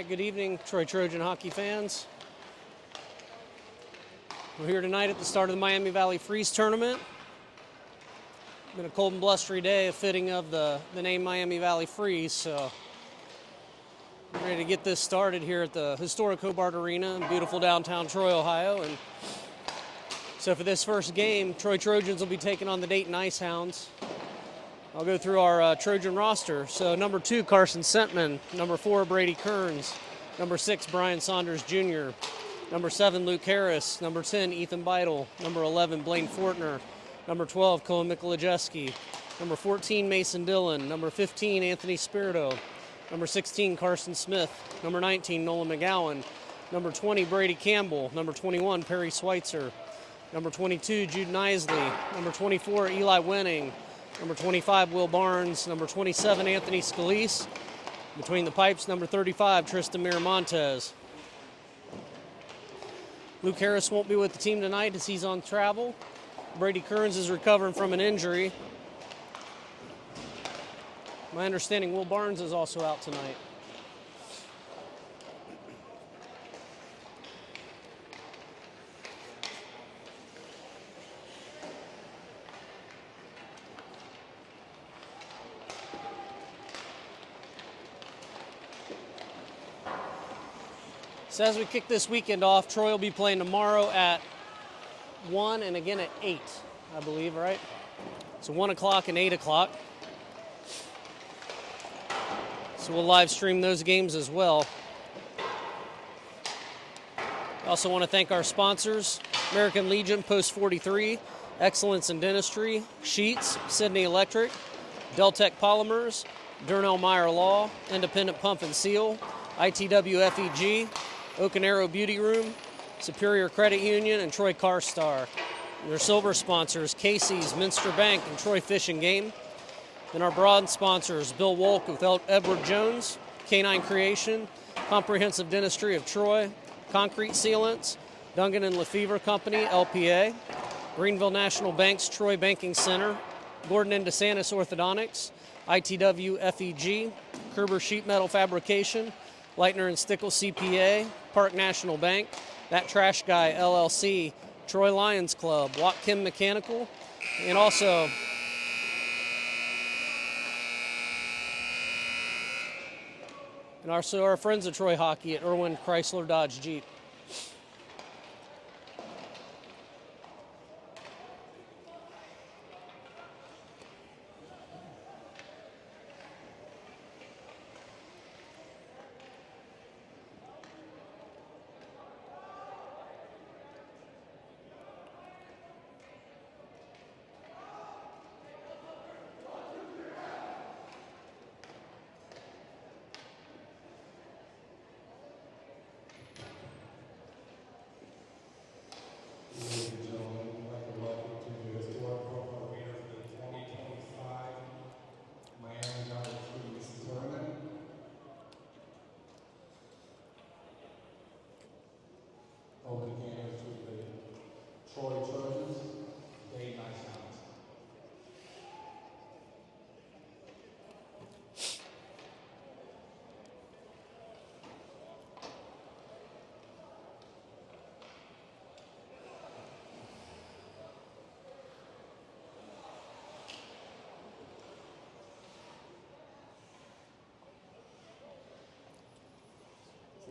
Good evening, Troy Trojan hockey fans. We're here tonight at the start of the Miami Valley Freeze Tournament. It's been a cold and blustery day, a fitting of the name Miami Valley Freeze, so we're ready to get this started here at the historic Hobart Arena in beautiful downtown Troy, Ohio. And so for this first game, Troy Trojans will be taking on the Dayton Hounds. I'll go through our Trojan roster. So number 2, Carson Sentman. Number 4, Brady Kearns. Number 6, Brian Saunders Jr. Number 7, Luke Harris. Number 10, Ethan Beidel. Number 11, Blaine Fortner. Number 12, Colin Mikolajewski. Number 14, Mason Dillon. Number 15, Anthony Spirito. Number 16, Carson Smith. Number 19, Nolan McGowan. Number 20, Brady Campbell. Number 21, Perry Schweitzer. Number 22, Jude Nisley. Number 24, Eli Winning. Number 25, Will Barnes. Number 27, Anthony Scalise. Between the pipes, number 35, Tristan Miramontes. Luke Harris won't be with the team tonight as he's on travel. Brady Kearns is recovering from an injury. My understanding, Will Barnes is also out tonight. So as we kick this weekend off, Troy will be playing tomorrow at 1 and again at 8, I believe, right? So 1 o'clock and 8 o'clock. So we'll live stream those games as well. I also want to thank our sponsors, American Legion Post 43, Excellence in Dentistry, Sheets, Sydney Electric, Deltec Polymers, Durnell Meyer Law, Independent Pump and Seal, ITW FEG, Oak and Arrow Beauty Room, Superior Credit Union, and Troy CarStar. Their silver sponsors, Casey's, Minster Bank, and Troy Fish and Game. Then our bronze sponsors, Bill Wolk with Edward Jones, Canine Creation, Comprehensive Dentistry of Troy, Concrete Sealants, Dungan and Lefevre Company, LPA, Greenville National Bank's Troy Banking Center, Gordon and DeSantis Orthodontics, ITW FEG, Kerber Sheet Metal Fabrication, Leitner and Stickle CPA, Park National Bank, That Trash Guy LLC, Troy Lions Club, Watt-Kim Mechanical, and also our friends at Troy Hockey at Irwin Chrysler Dodge Jeep. Troy Trojans, Dayton Hounds.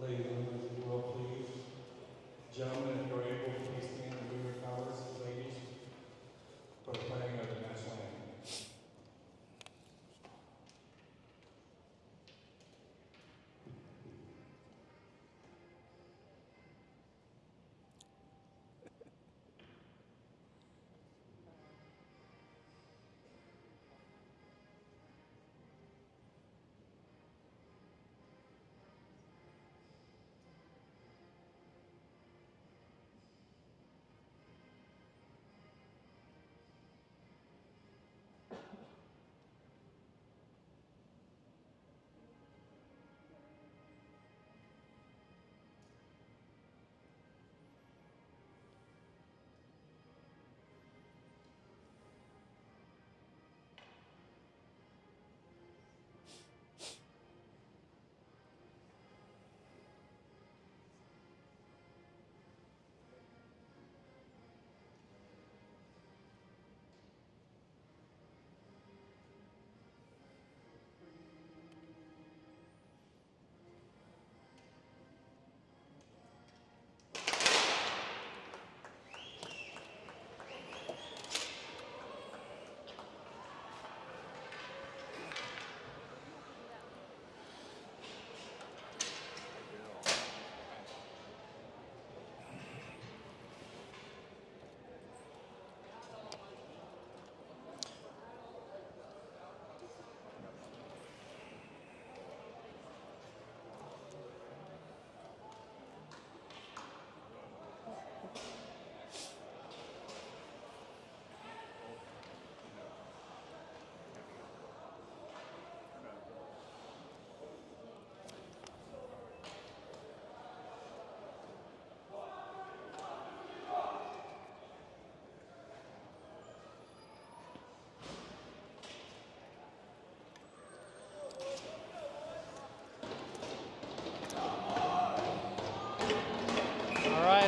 Ladies and gentlemen, if you will please, gentlemen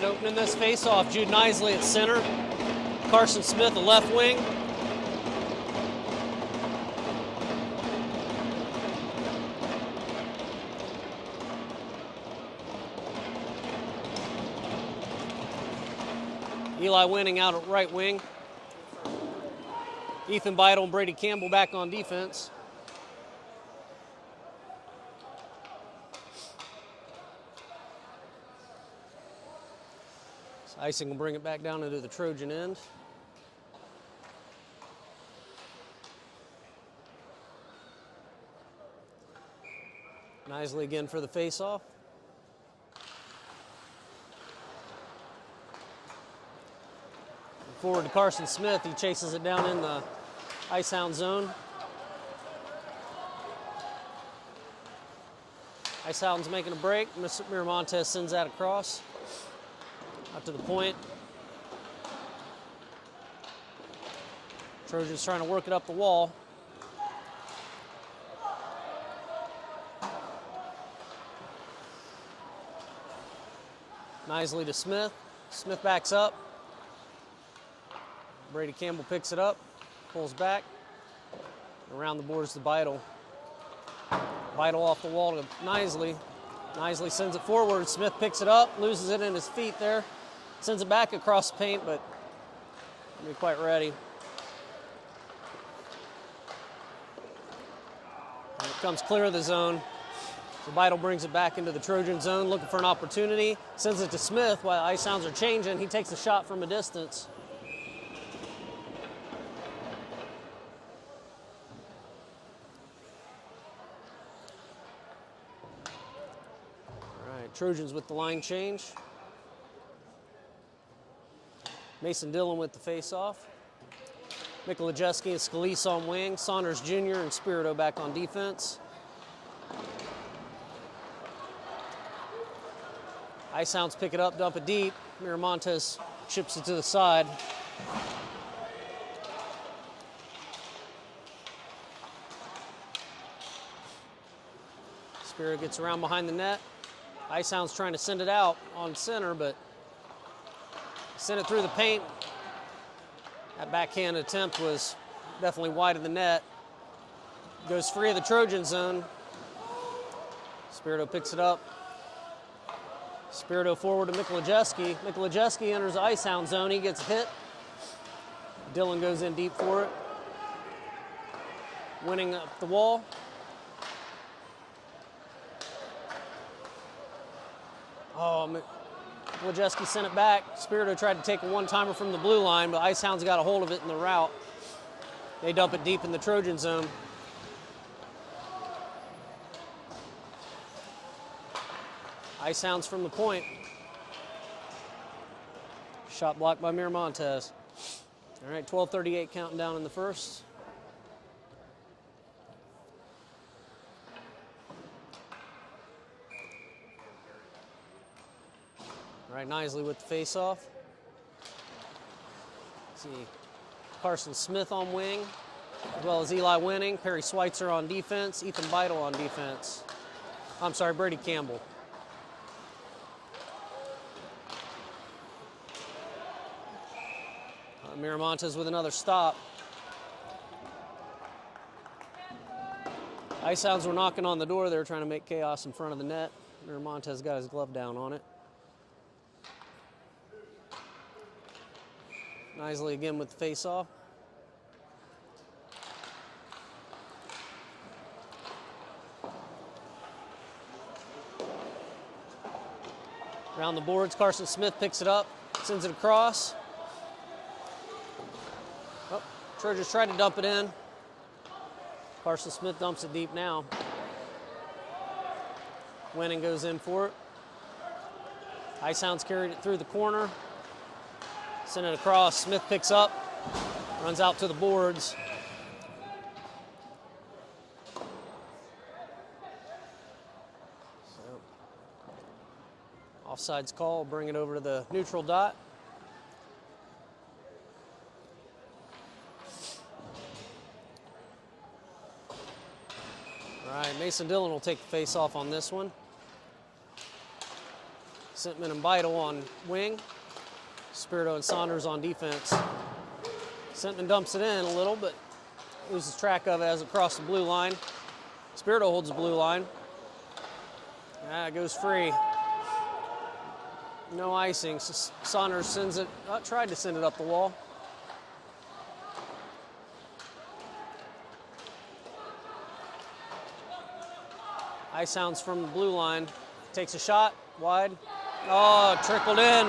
right, opening this face-off, Jude Nisley at center. Carson Smith, the left wing. Eli Winning out at right wing. Ethan Beidle and Brady Campbell back on defense. So Icing will bring it back down into the Trojan end. Nisley again for the face-off. Forward to Carson Smith. He chases it down in the Ice Hound zone. Ice Hound's making a break. Miramontes sends that across. Out to the point. Trojans trying to work it up the wall. Nisley to Smith. Smith backs up. Brady Campbell picks it up, pulls back. Around the boards to Beidle. Beidle off the wall to Nisley. Nisley sends it forward. Smith picks it up, loses it in his feet there. Sends it back across the paint, but not quite ready. And it comes clear of the zone. So Beidle brings it back into the Trojan zone, looking for an opportunity. Sends it to Smith while Ice Hounds are changing. He takes a shot from a distance. Trojans with the line change. Mason Dillon with the face-off. Mikolajeski and Scalise on wing. Saunders Jr. and Spirito back on defense. Ice Hounds pick it up, dump it deep. Miramontes chips it to the side. Spirito gets around behind the net. Ice Hound's trying to send it out on center, but sent it through the paint. That backhand attempt was definitely wide of the net. Goes free of the Trojan zone. Spirito picks it up. Spirito forward to Mikolajeski. Mikolajeski enters the Ice Hound zone. He gets hit. Dillon goes in deep for it. Winning up the wall. Oh, Mikolajeski sent it back. Spirito tried to take a one-timer from the blue line, but Ice Hounds got a hold of it in the route. They dump it deep in the Trojan zone. Ice Hounds from the point. Shot blocked by Miramontes. All right, 12:38 counting down in the first. All right, Nisley with the face-off. See Carson Smith on wing, as well as Eli Winning. Perry Schweitzer on defense. Ethan Beidle on defense. I'm sorry, Brady Campbell. Miramontes with another stop. Ice Hounds were knocking on the door. They were trying to make chaos in front of the net. Miramontes got his glove down on it. Nisley again with the face-off. Around the boards, Carson Smith picks it up, sends it across. Oh, Trojans tried to dump it in. Carson Smith dumps it deep now. Winning goes in for it. Ice Hounds carried it through the corner. Send it across. Smith picks up, runs out to the boards. So, offsides call, bring it over to the neutral dot. All right, Mason Dillon will take the face off on this one. Sentiment and Vital on wing. Spirito and Saunders on defense. Sentiment dumps it in a little, but loses track of it as it crosses the blue line. Spirito holds the blue line. It goes free. No icing. Saunders sends it, tried to send it up the wall. Ice Hounds from the blue line. Takes a shot, wide. Oh, trickled in.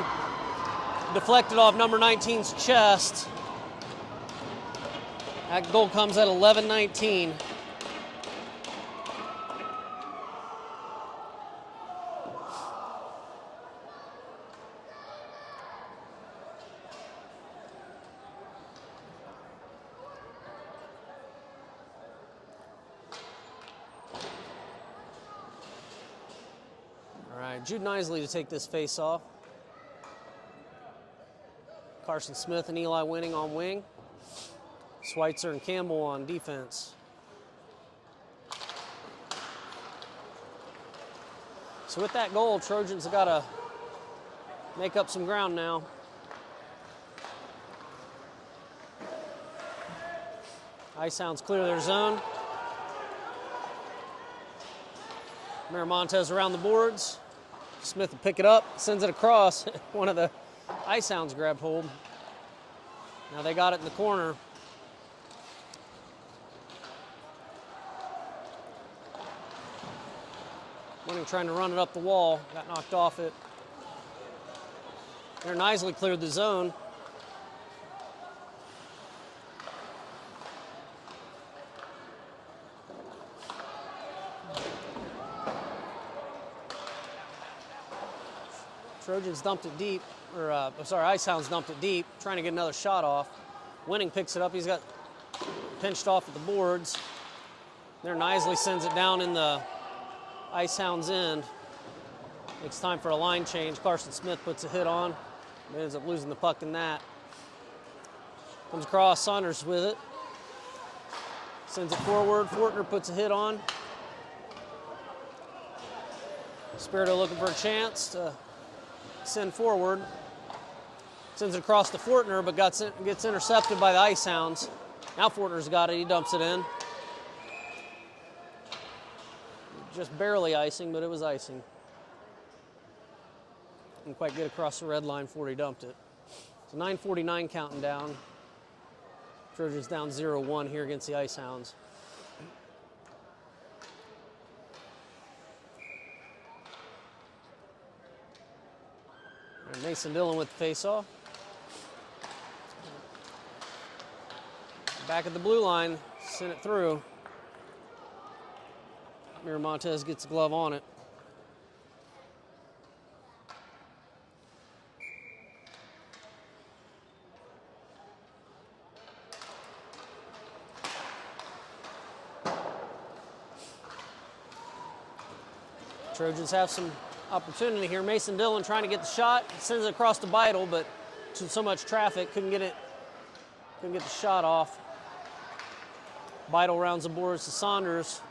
Deflected off number 19's chest. That goal comes at 11-19. Jude Nisley to take this face off. Carson Smith and Eli Winning on wing. Schweitzer and Campbell on defense. So with that goal, Trojans have got to make up some ground now. Ice Hounds clear their zone. Miramontes around the boards. Smith will pick it up, sends it across. One of the Ice Hounds grabbed hold. Now they got it in the corner. Winning trying to run it up the wall, got knocked off it. There, Nisley cleared the zone. Trojans dumped it deep, Ice Hounds dumped it deep, trying to get another shot off. Winning picks it up, he's got pinched off at the boards. There, Nisley sends it down in the Ice Hounds end. It's time for a line change. Carson Smith puts a hit on, ends up losing the puck in that. Comes across, Saunders with it. Sends it forward, Fortner puts a hit on. Spirito looking for a chance to send forward. Sends it across to Fortner, but gets intercepted by the Ice Hounds. Now Fortner's got it, he dumps it in. Just barely icing, but it was icing. Didn't quite get across the red line before he dumped it. So 9:49 counting down. Trojans down 0-1 here against the Ice Hounds. And Mason Dillon with the face-off. Back at the blue line, sent it through. Miramontes gets the glove on it. Trojans have some opportunity here. Mason Dillon trying to get the shot, sends it across to Vital, but so much traffic, couldn't get the shot off. Vital rounds the boards to Saunders.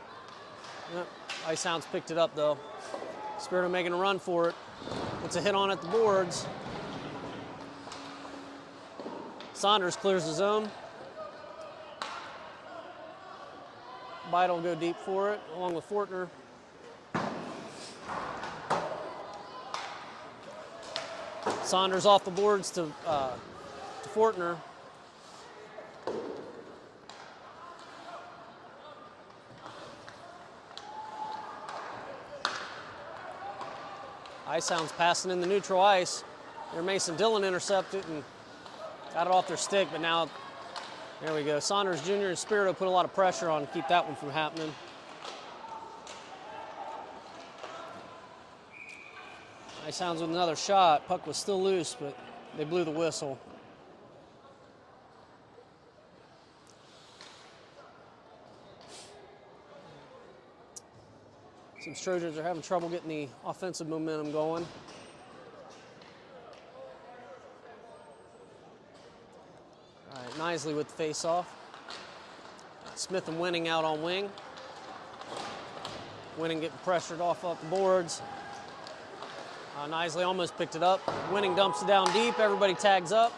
Yep. Ice Hounds picked it up though. Spirito making a run for it. It's a hit on at the boards. Saunders clears the zone. Vital will go deep for it, along with Fortner. Saunders off the boards to Fortner. Ice Hounds passing in the neutral ice. There, Mason Dillon intercepted and got it off their stick, but now, there we go. Saunders Jr. and Spirito put a lot of pressure on to keep that one from happening. Ice Hounds with another shot. Puck was still loose, but they blew the whistle. Some Trojans are having trouble getting the offensive momentum going. All right, Nisley with the face-off. Smith and Winning out on wing. Winning getting pressured off the boards. Nisley almost picked it up. Winning dumps it down deep. Everybody tags up.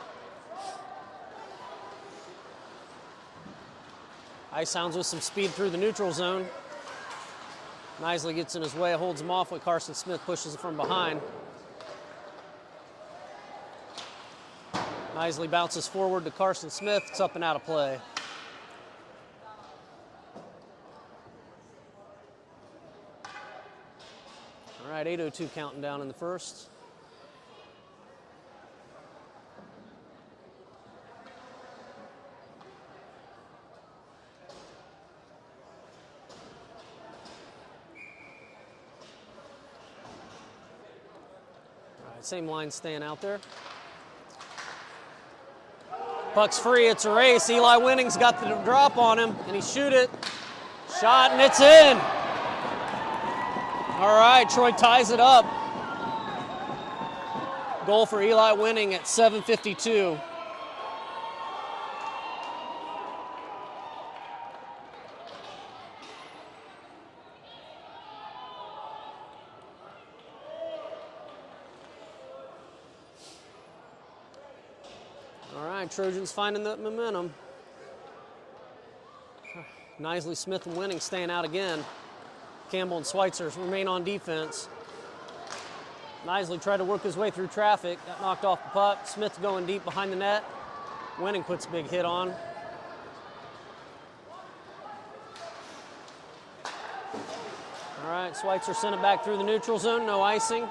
Ice Hounds with some speed through the neutral zone. Nisley gets in his way, holds him off, while Carson Smith pushes it from behind. Nisley bounces forward to Carson Smith. It's up and out of play. All right, 8:02 counting down in the first. All right, same line staying out there. Puck's free, it's a race. Eli Winning's got the drop on him, and he shoot it. Shot, and it's in. All right, Troy ties it up. Goal for Eli Winning at 7:52. All right, Trojans finding the momentum. Nisley, Smith, and Winning staying out again. Campbell and Schweitzer remain on defense. Nisley tried to work his way through traffic. Got knocked off the puck. Smith going deep behind the net. Winning puts a big hit on. All right, Schweitzer sent it back through the neutral zone. No icing.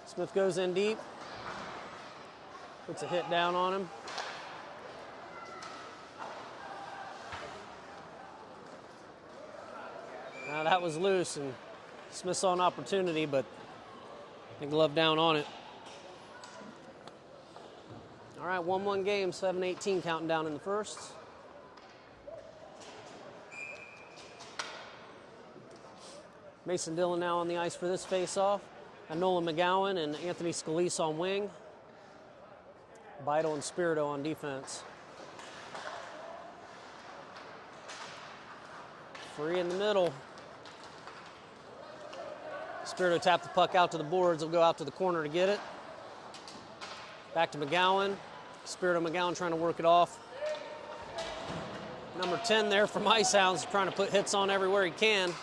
Smith goes in deep. Puts a hit down on him. Now that was loose, and Smith saw an opportunity, but the glove down on it. All right, 1-1 game, 7:18 counting down in the first. Mason Dillon now on the ice for this face-off. And Nolan McGowan and Anthony Scalise on wing. Beidel and Spirito on defense. Free in the middle. Spirito tapped the puck out to the boards. He'll go out to the corner to get it. Back to McGowan. Spirito McGowan trying to work it off. Number 10 there from Ice Hounds, trying to put hits on everywhere he can.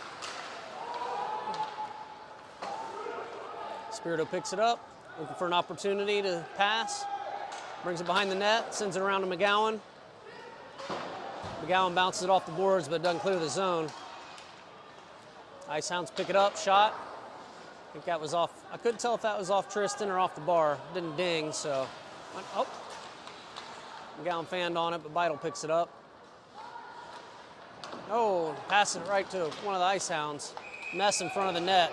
Spirito picks it up, looking for an opportunity to pass. Brings it behind the net, sends it around to McGowan. McGowan bounces it off the boards, but doesn't clear the zone. Ice Hounds pick it up, shot. I think that was off. I couldn't tell if that was off Tristan or off the bar. Didn't ding, so. Oh. McGowan fanned on it, but Beidel picks it up. Oh, passing it right to one of the Ice Hounds. Mess in front of the net.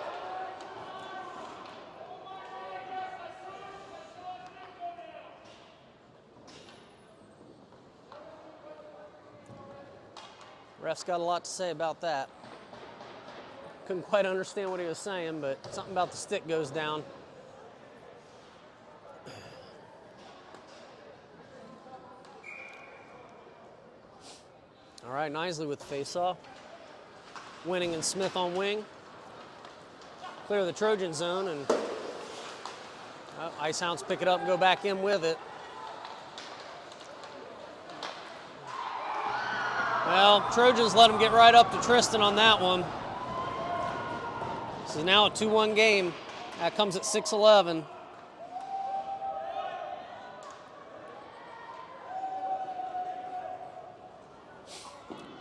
Ref's got a lot to say about that. Couldn't quite understand what he was saying, but something about the stick goes down. All right, Nisley with the face-off. Winning and Smith on wing. Clear the Trojan zone, and Ice Hounds pick it up and go back in with it. Well, Trojans let him get right up to Tristan on that one. This is now a 2-1 game. That comes at 6:11.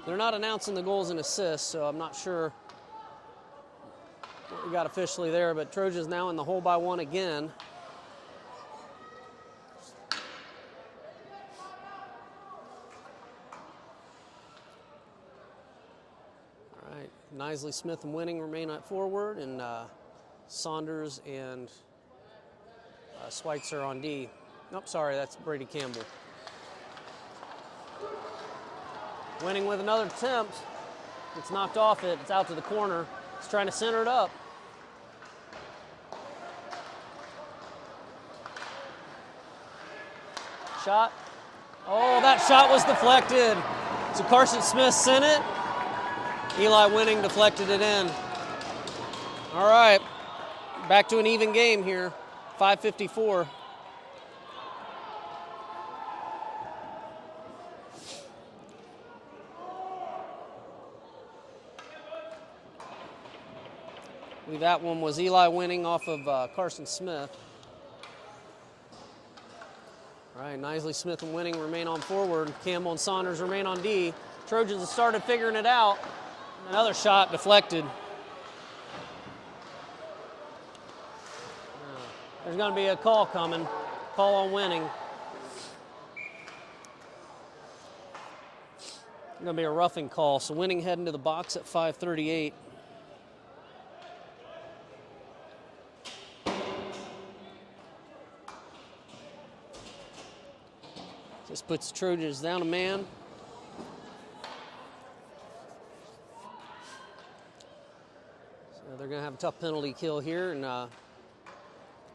They're not announcing the goals and assists, so I'm not sure what we got officially there, but Trojans now in the hole by one again. Nisley, Smith, and Winning remain at forward, and Saunders and Schweitzer on D. Nope, sorry, that's Brady Campbell. Winning with another attempt. It's knocked off it. It's out to the corner. He's trying to center it up. Shot. Oh, that shot was deflected. So Carson Smith sent it. Eli Winning deflected it in. All right, back to an even game here, 5:54. I believe that one was Eli winning off of Carson Smith. All right, Nisley, Smith, and Winning remain on forward. Campbell and Saunders remain on D. Trojans have started figuring it out. Another shot deflected. There's going to be a call coming. Call on Winning. Going to be a roughing call. So Winning heading to the box at 5:38. This puts the Trojans down a man. So they're going to have a tough penalty kill here. And let's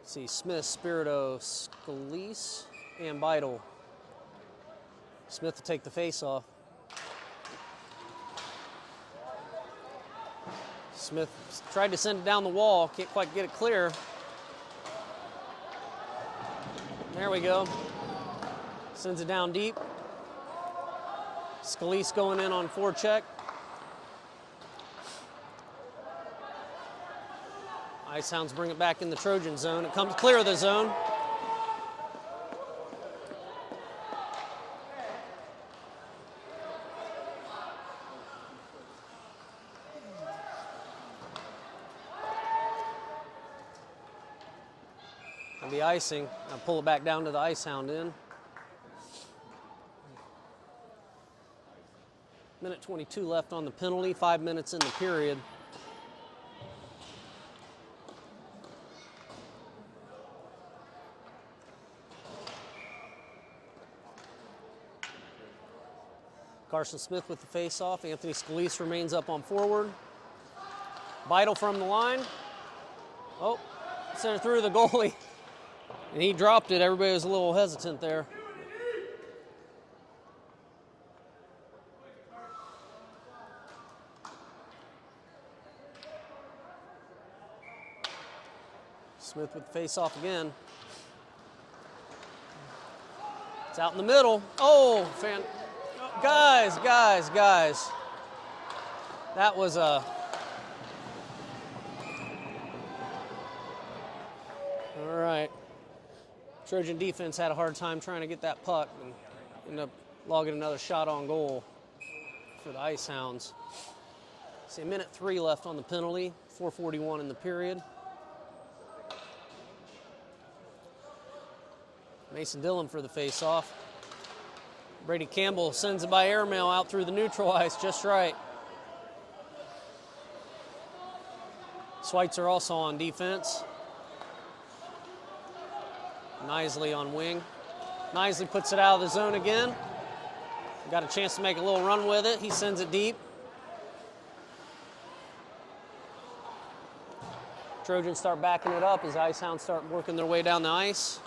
see, Smith, Spirito, Scalise, and Beidel. Smith to take the face off. Smith tried to send it down the wall. Can't quite get it clear. There we go. Sends it down deep. Scalise going in on forecheck. Ice Hounds bring it back in the Trojan zone. It comes clear of the zone. And the icing. I'll pull it back down to the Ice Hound end. Minute 22 left on the penalty, 5 minutes in the period. Carson Smith with the face-off. Anthony Scalise remains up on forward. Beidel from the line. Oh, sent it through the goalie. And he dropped it. Everybody was a little hesitant there. Smith with the face-off again. It's out in the middle. Oh, guys. That was a... All right. Trojan defense had a hard time trying to get that puck and ended up logging another shot on goal for the Ice Hounds. See, 1:03 left on the penalty, 4:41 in the period. Mason Dillon for the face-off. Brady Campbell sends it by airmail out through the neutral ice, just right. Schweitzer also on defense. Nisley on wing. Nisley puts it out of the zone again. Got a chance to make a little run with it. He sends it deep. Trojans start backing it up as Ice Hounds start working their way down the ice.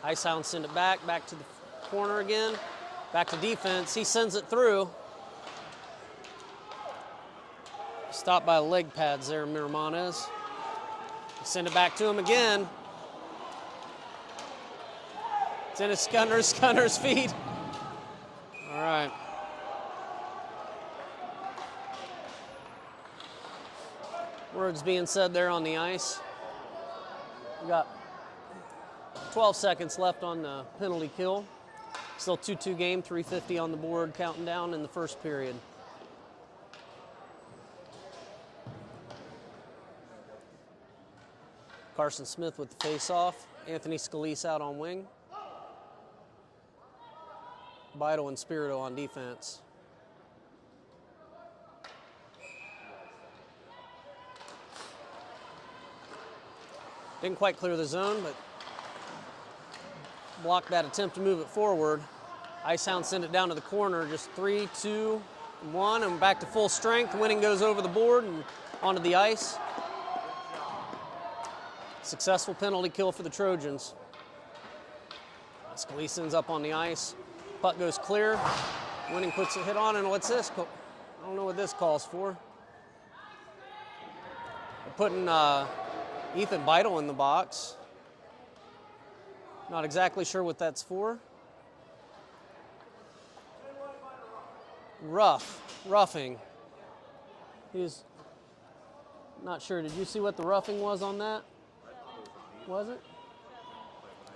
Ice Hounds send it back to the corner again, back to defense. He sends it through. Stopped by the leg pads there, Miramontes. Send it back to him again. It's in his Gunner's feet. All right. Words being said there on the ice. We got 12 seconds left on the penalty kill. Still 2-2 game, 3:50 on the board, counting down in the first period. Carson Smith with the face-off. Anthony Scalise out on wing. Beidel and Spirito on defense. Didn't quite clear the zone, but blocked that attempt to move it forward. Ice Hounds send it down to the corner, just 3, 2, 1, and back to full strength. Winning goes over the board and onto the ice. Successful penalty kill for the Trojans. Scalise ends up on the ice. Puck goes clear. Winning puts a hit on, and what's this? I don't know what this calls for. We're putting Ethan Beidel in the box. Not exactly sure what that's for. Roughing. He's not sure. Did you see what the roughing was on that? Was it?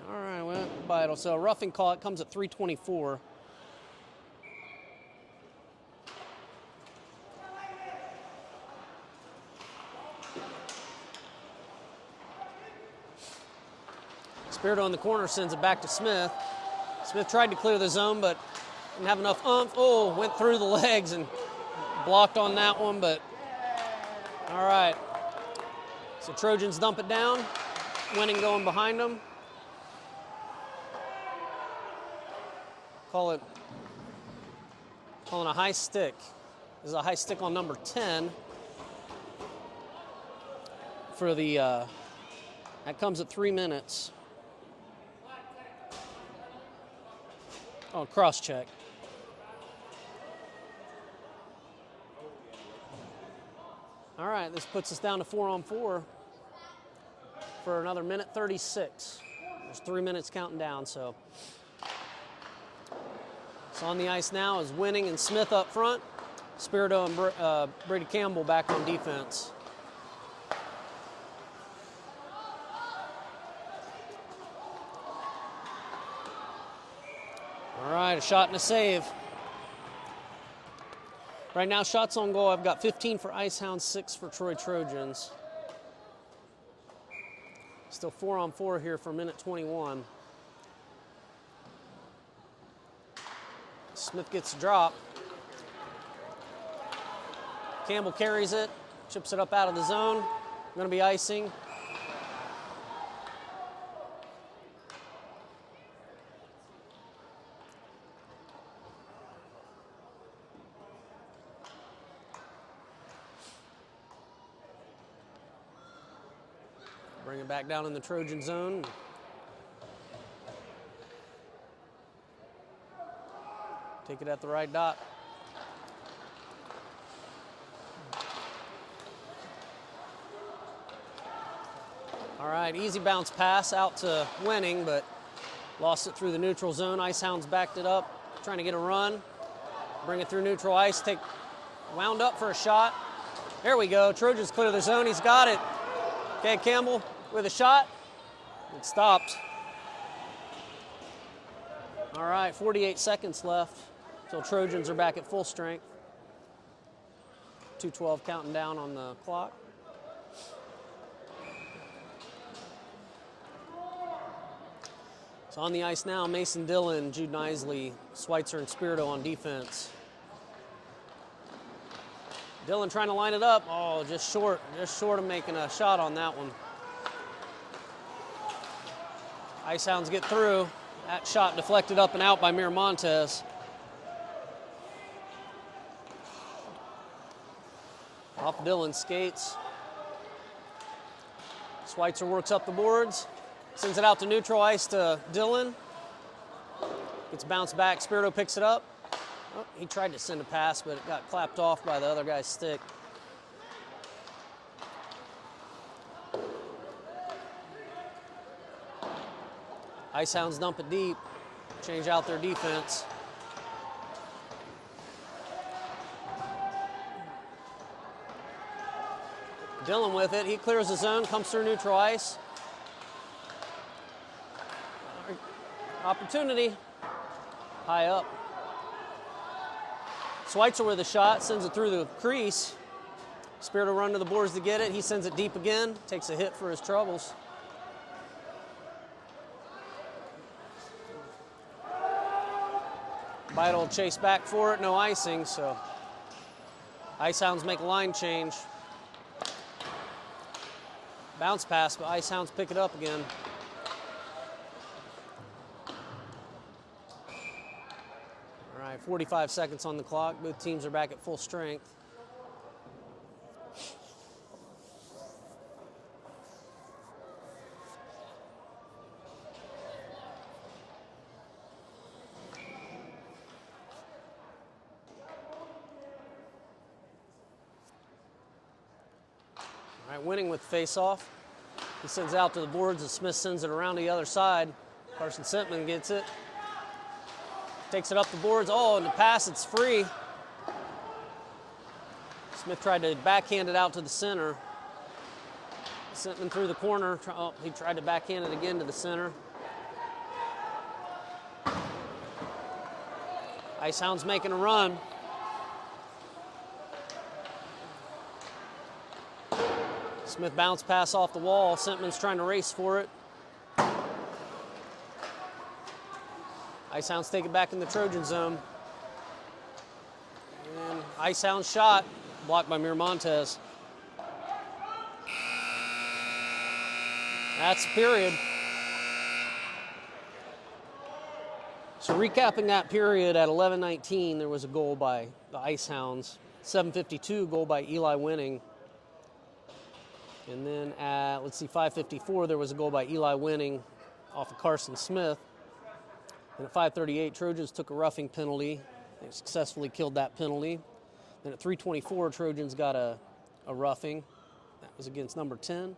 All right, well, Beidel. So roughing call, it comes at 3:24. Spirito in the corner sends it back to Smith. Smith tried to clear the zone, but didn't have enough oomph. Oh, went through the legs and blocked on that one, but all right. So Trojans dump it down. Winning going behind them. Calling a high stick. This is a high stick on number 10 for the, that comes at 3 minutes. Oh, cross check. All right, this puts us down to 4-on-4 for another minute 36. There's 3 minutes counting down, so. So on the ice now is Winning and Smith up front. Spirito and Brady Campbell back on defense. All right, a shot and a save. Right now, shots on goal, I've got 15 for Ice Hounds, 6 for Troy Trojans. Still 4-on-4 here for minute 21. Smith gets a drop. Campbell carries it, chips it up out of the zone. Going to be icing. Bring it back down in the Trojan zone. Take it at the right dot. All right, easy bounce pass out to Winning, but lost it through the neutral zone. Ice Hounds backed it up, trying to get a run. Bring it through neutral ice, wound up for a shot. There we go, Trojans clear the zone, he's got it. Okay, Campbell with a shot. It stopped. All right, 48 seconds left until Trojans are back at full strength. 2:12 counting down on the clock. So on the ice now, Mason Dillon, Jude Nisley, Schweitzer, and Spirito on defense. Dillon trying to line it up. Oh, just short of making a shot on that one. Ice Hounds get through. That shot deflected up and out by Miramontes. Off Dillon's skates. Schweitzer works up the boards. Sends it out to neutral ice to Dillon. Gets bounced back. Spirito picks it up. Oh, he tried to send a pass, but it got clapped off by the other guy's stick. Ice Hounds dump it deep, change out their defense. Dillon with it, he clears the zone, comes through neutral ice. Opportunity, high up. Schweitzer with a shot, sends it through the crease. Spirito run to the boards to get it, he sends it deep again, takes a hit for his troubles. Beidel will chase back for it, no icing, so Ice Hounds make a line change. Bounce pass, but Ice Hounds pick it up again. All right, 45 seconds on the clock. Both teams are back at full strength. All right, Winning with face-off. He sends it out to the boards, and Smith sends it around to the other side. Carson Sentman gets it. Takes it up the boards. Oh, and the pass, it's free. Smith tried to backhand it out to the center. Sentman through the corner. Oh, he tried to backhand it again to the center. Ice Hounds making a run. Smith bounce pass off the wall. Sentman's trying to race for it. Ice Hounds take it back in the Trojan zone. And Ice Hounds shot, blocked by Miramontes. That's the period. So recapping that period at 11:19, there was a goal by the Ice Hounds. 7:52, goal by Eli Winning. And then at, 5:54, there was a goal by Eli Winning off of Carson Smith. And at 5:38, Trojans took a roughing penalty. They successfully killed that penalty. Then at 3:24, Trojans got a roughing. That was against number 10.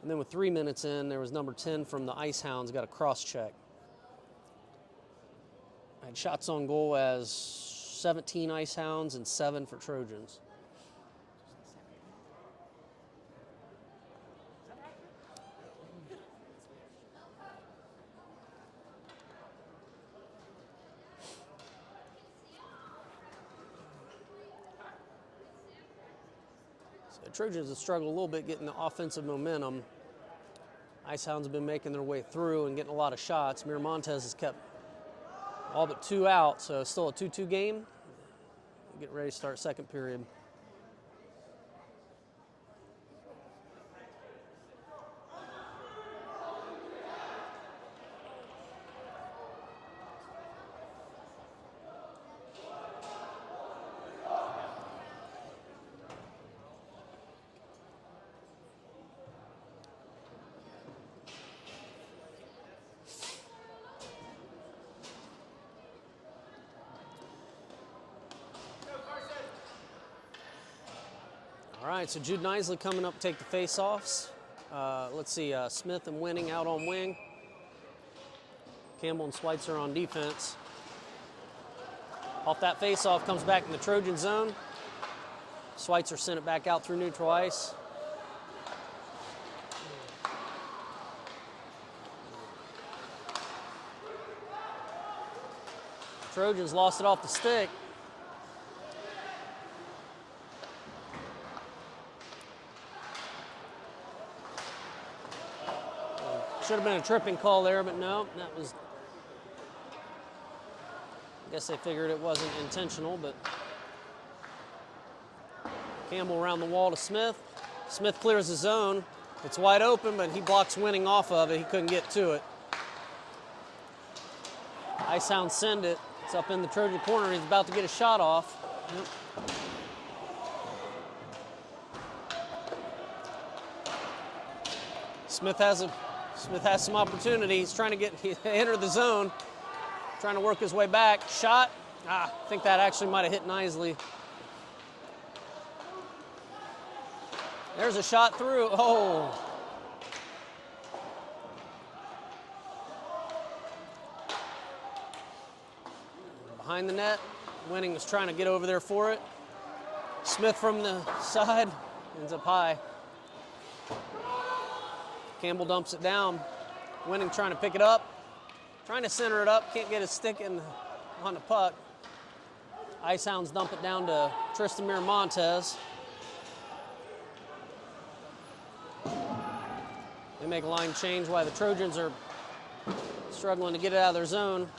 And then with 3 minutes in, there was number 10 from the Ice Hounds, got a cross check. I had shots on goal as 17 Ice Hounds and 7 for Trojans. So the Trojans have struggled a little bit getting the offensive momentum. Ice Hounds have been making their way through and getting a lot of shots. Miramontes has kept all but 2 out, so it's still a 2-2 game. Getting ready to start second period. All right, so Jude Nisley coming up to take the face-offs. Smith and Winning out on wing. Campbell and Schweitzer on defense. Off that face-off, comes back in the Trojan zone. Schweitzer sent it back out through neutral ice. Trojans lost it off the stick. Should have been a tripping call there, but no, that was, I guess they figured it wasn't intentional, but Campbell around the wall to Smith. Smith clears the zone. It's wide open, but he blocks Winning off of it. He couldn't get to it. Ice Hounds send it. It's up in the Trojan corner. He's about to get a shot off. Yep. Smith has some opportunity. He's trying to enter the zone, trying to work his way back. Shot. I think that actually might have hit Nisley. There's a shot through. Oh. Behind the net. Winning was trying to get over there for it. Smith from the side ends up high. Campbell dumps it down. Winning trying to pick it up. Trying to center it up. Can't get his stick on the puck. Ice Hounds dump it down to Tristan Miramontes. They make a line change while the Trojans are struggling to get it out of their zone.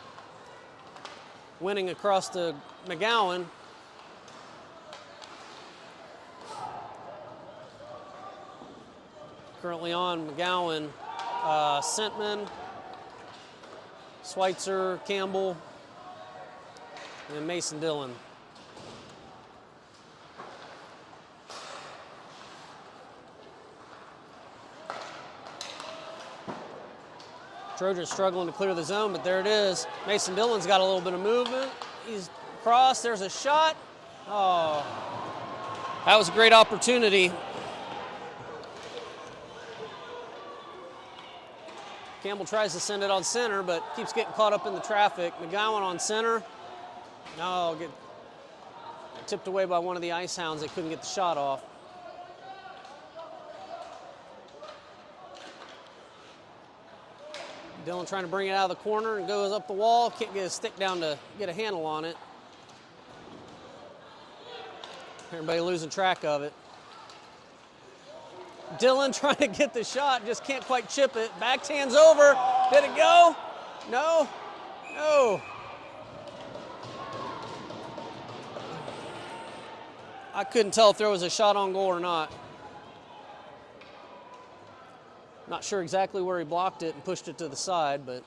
Winning across to McGowan. Currently on McGowan, Sentman, Schweitzer, Campbell, and Mason Dillon. Trojans struggling to clear the zone, but there it is. Mason Dillon's got a little bit of movement. He's across, there's a shot. Oh. That was a great opportunity. Campbell tries to send it on center, but keeps getting caught up in the traffic. McGowan on center. No, get tipped away by one of the Ice Hounds. They couldn't get the shot off. Dillon trying to bring it out of the corner and goes up the wall. Can't get a stick down to get a handle on it. Everybody losing track of it. Dillon trying to get the shot, just can't quite chip it. Backhand's over. Did it go? No. No. I couldn't tell if there was a shot on goal or not. Not sure exactly where he blocked it and pushed it to the side, but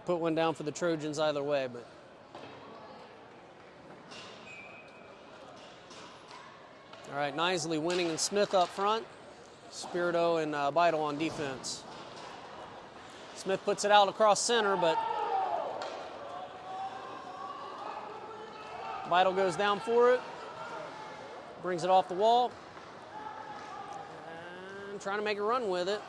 put one down for the Trojans either way. But all right, Nisley, Winning, and Smith up front. Spirito and Beidel on defense. Smith puts it out across center, but Beidel goes down for it. Brings it off the wall. And trying to make a run with it.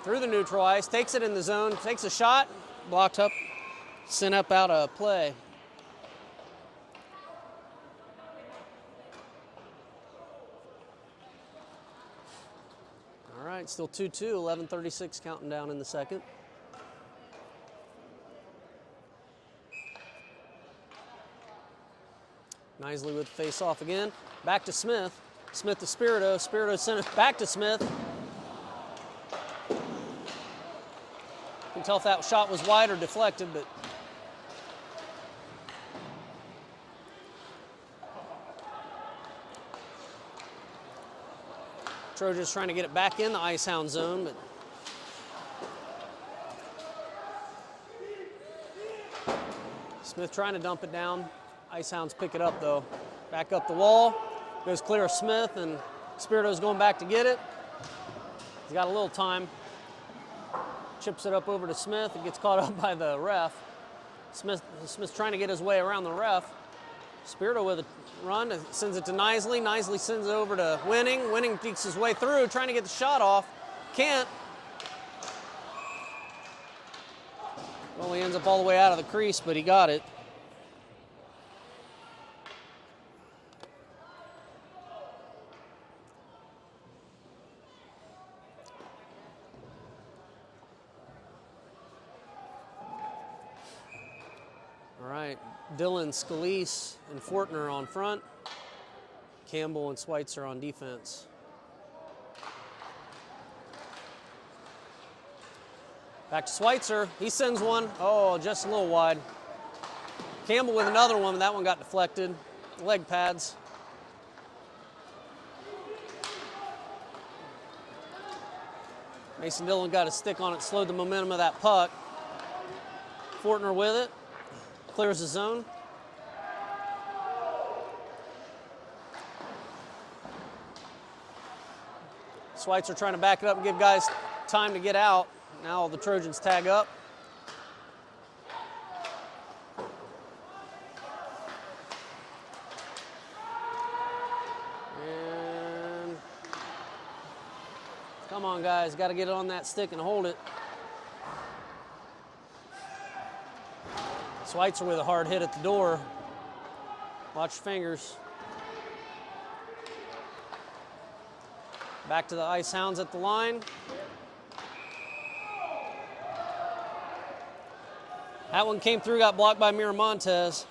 Through the neutral ice, takes it in the zone, takes a shot, blocked up, sent up out of play. All right, still 2-2, 11:36 counting down in the second. Nisley with the face-off again. Back to Smith. Smith to Spirito. Spirito sent it back to Smith. You can tell if that shot was wide or deflected, but Trojans trying to get it back in the Ice Hound zone, but Smith trying to dump it down. Ice Hounds pick it up though. Back up the wall, goes clear of Smith, and Spirito's going back to get it. He's got a little time. Chips it up over to Smith. It gets caught up by the ref. Smith's trying to get his way around the ref. Spirito with a run, sends it to Nisley. Nisley sends it over to Winning. Winning peeks his way through, trying to get the shot off. Can't. Well, he ends up all the way out of the crease, but he got it. All right, Dillon, Scalise, and Fortner on front. Campbell and Schweitzer on defense. Back to Schweitzer. He sends one. Oh, just a little wide. Campbell with another one. That one got deflected. Leg pads. Mason Dillon got a stick on it, slowed the momentum of that puck. Fortner with it. Clears the zone. Schweitzer trying to back it up and give guys time to get out. Now the Trojans tag up. And come on, guys, got to get it on that stick and hold it. Schweitzer with a hard hit at the door. Watch your fingers. Back to the Ice Hounds at the line. That one came through, got blocked by Miramontes.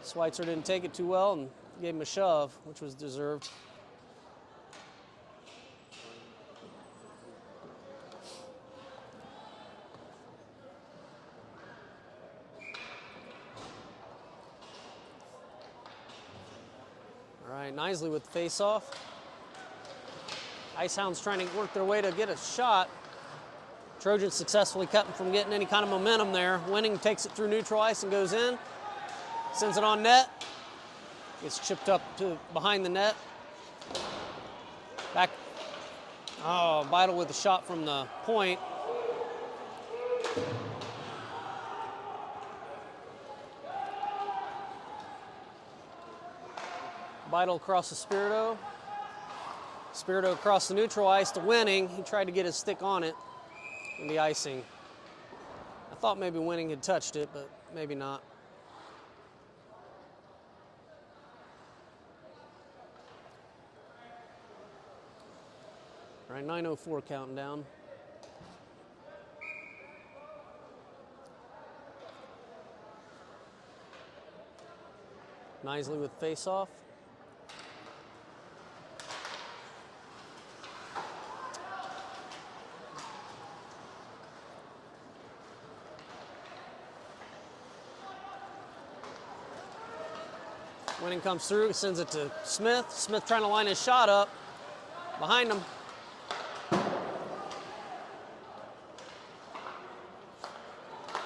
Schweitzer didn't take it too well and gave him a shove, which was deserved. All right, Nisley with the face-off. Ice Hounds trying to work their way to get a shot. Trojans successfully cut him from getting any kind of momentum there. Winning takes it through neutral ice and goes in. Sends it on net. Gets chipped up to behind the net. Back. Oh, Beidel with the shot from the point. Vital across the Spirito. Spirito across the neutral ice to Winning. He tried to get his stick on it in the icing. I thought maybe Winning had touched it, but maybe not. All right, 9:04 counting down. Knisley with face-off. Winning comes through, sends it to Smith. Smith trying to line his shot up. Behind him.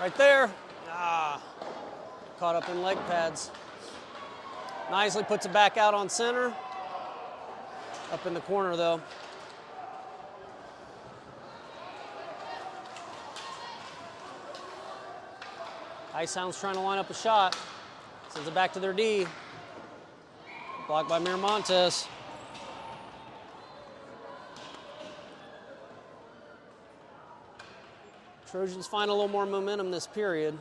Right there. Caught up in leg pads. Knisley puts it back out on center. Up in the corner, though. Ice Hounds trying to line up a shot. Sends it back to their D. Blocked by Miramontes. Trojans find a little more momentum this period.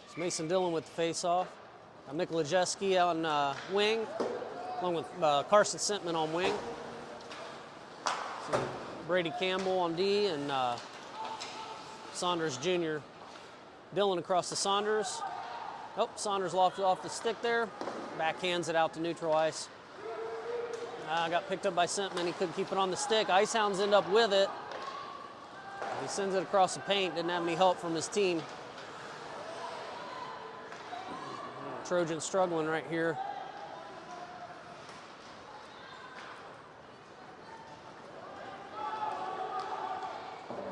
It's Mason Dillon with the face-off. Mikolajewski on wing, along with Carson Sentman on wing. So Brady Campbell on D and Saunders Jr. Dillon across to Saunders. Oh, Saunders lofted off the stick there. Backhands it out to neutral ice. Got picked up by Sentman. He couldn't keep it on the stick. Ice Hounds end up with it. He sends it across the paint. Didn't have any help from his team. Trojans struggling right here.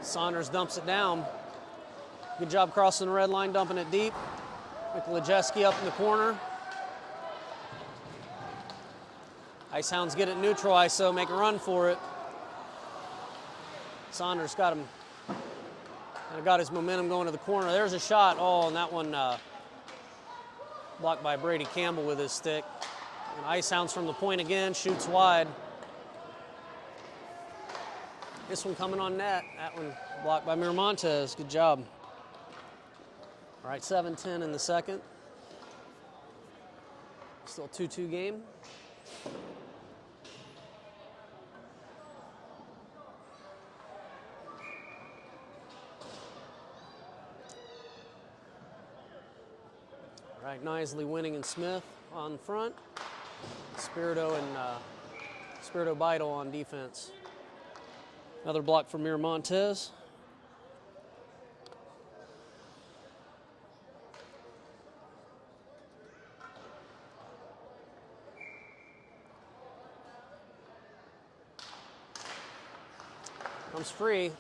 Saunders dumps it down. Good job crossing the red line, dumping it deep. Mikolajewski up in the corner. Ice Hounds get it neutral ice, so make a run for it. Saunders got him. Kind of got his momentum going to the corner. There's a shot. Oh, and that one blocked by Brady Campbell with his stick. And Ice Hounds from the point again, shoots wide. This one coming on net. That one blocked by Miramontes. Good job. All right, 7-10 in the second. Still 2-2 game. All right, Knisley, Winning, and Smith on front. Spirito and Spirito Beidel on defense. Another block for Miramontes. Comes free.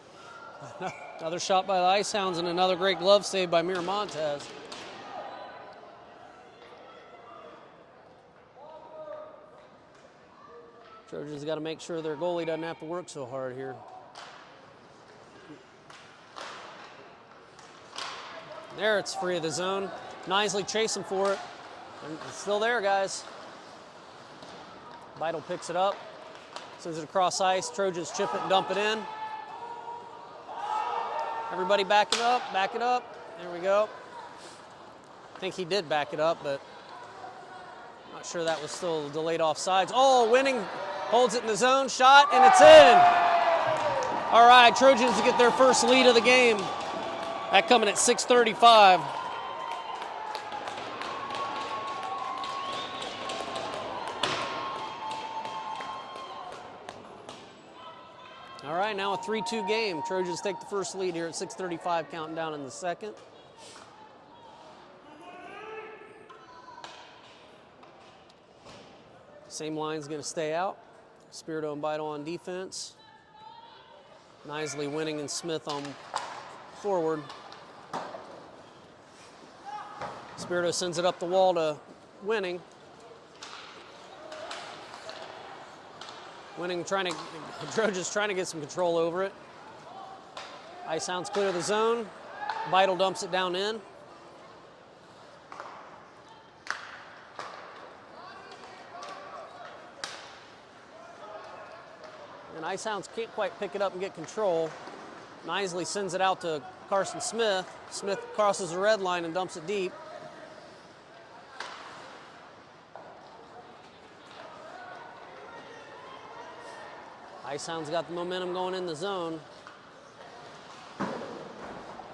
Another shot by the Ice Hounds and another great glove save by Miramontes. Trojans got to make sure their goalie doesn't have to work so hard here. There, it's free of the zone. Knisley chasing for it. And it's still there, guys. Beidel picks it up. Sends it across ice. Trojans chip it and dump it in. Everybody back it up, back it up. There we go. I think he did back it up, but not sure that was still delayed offsides. Oh, Winning holds it in the zone, shot, and it's in. All right, Trojans to get their first lead of the game. That coming at 6:35. All right, now a 3-2 game. Trojans take the first lead here at 6:35, counting down in the second. Same line's going to stay out. Spirito and Beidel on defense. Knisley, Winning, and Smith on forward. Spirito sends it up the wall to Winning. Winning, Trojans trying to get some control over it. Ice Hounds clear the zone. Vital dumps it down in. And Ice Hounds can't quite pick it up and get control. Nisley sends it out to Carson Smith. Smith crosses the red line and dumps it deep. Ice Hounds got the momentum going in the zone.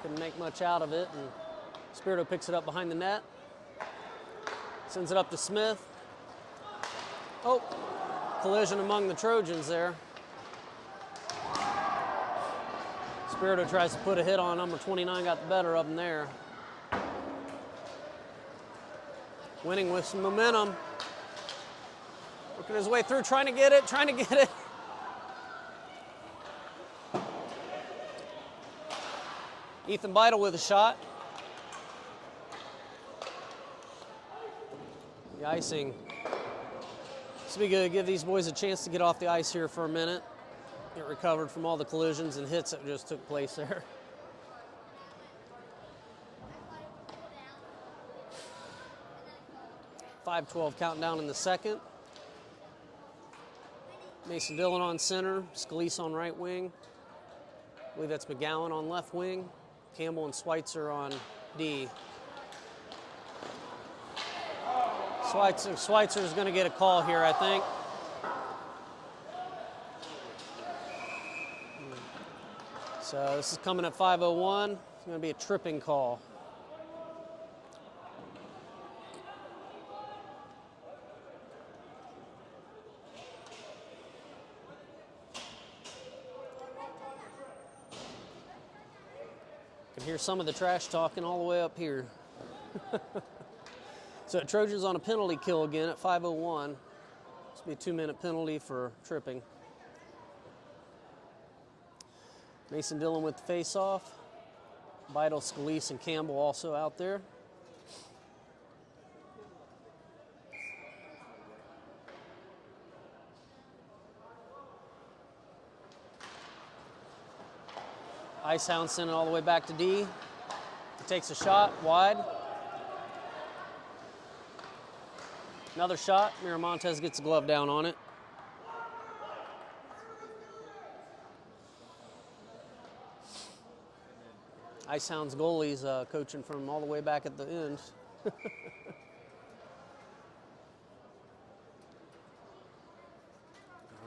Couldn't make much out of it, and Spirito picks it up behind the net. Sends it up to Smith. Oh, collision among the Trojans there. Spirito tries to put a hit on. Number 29 got the better of him there. Winning with some momentum. Working his way through, trying to get it. Ethan Beidle with a shot. The icing. This will be good. Give these boys a chance to get off the ice here for a minute. Get recovered from all the collisions and hits that just took place there. .5:12 countdown in the second. Mason Dillon on center. Scalise on right wing. I believe that's McGowan on left wing. Campbell and Schweitzer on D. Schweitzer is going to get a call here, I think. So this is coming at 5:01. It's going to be a tripping call. Can hear some of the trash talking all the way up here. So Trojans on a penalty kill again at 5:01. This will be a 2-minute penalty for tripping. Mason Dillon with the face-off. Beidle, Scalise, and Campbell also out there. Ice Hound sent it all the way back to D. He takes a shot, wide. Another shot. Miramontes gets the glove down on it. Ice Hound's goalie's coaching from all the way back at the end. All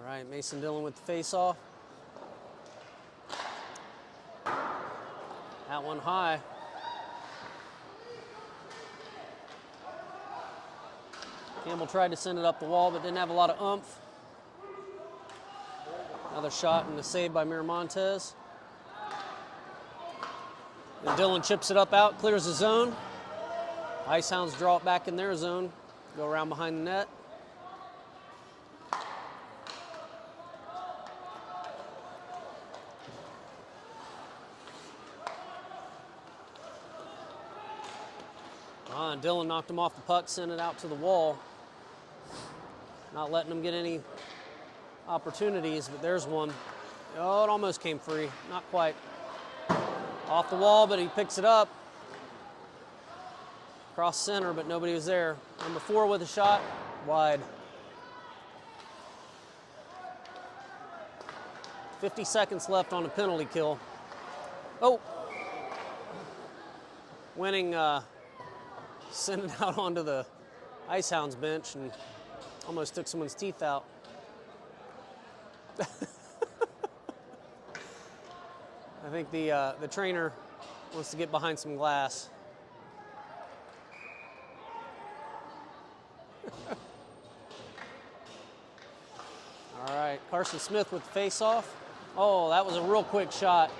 right, Mason Dillon with the face-off. That one high. Campbell tried to send it up the wall, but didn't have a lot of oomph. Another shot and a save by Miramontes. And Dillon chips it up out, clears the zone. Ice Hounds draw it back in their zone, go around behind the net. And Dillon knocked him off the puck, sent it out to the wall. Not letting them get any opportunities, but there's one. Oh, it almost came free. Not quite. Off the wall, but he picks it up. Cross center, but nobody was there. Number 4 with a shot, wide. 50 seconds left on a penalty kill. Oh! Winning sent it out onto the Ice Hounds bench and almost took someone's teeth out. I think the trainer wants to get behind some glass. All right, Carson Smith with the face-off. Oh, that was a real quick shot.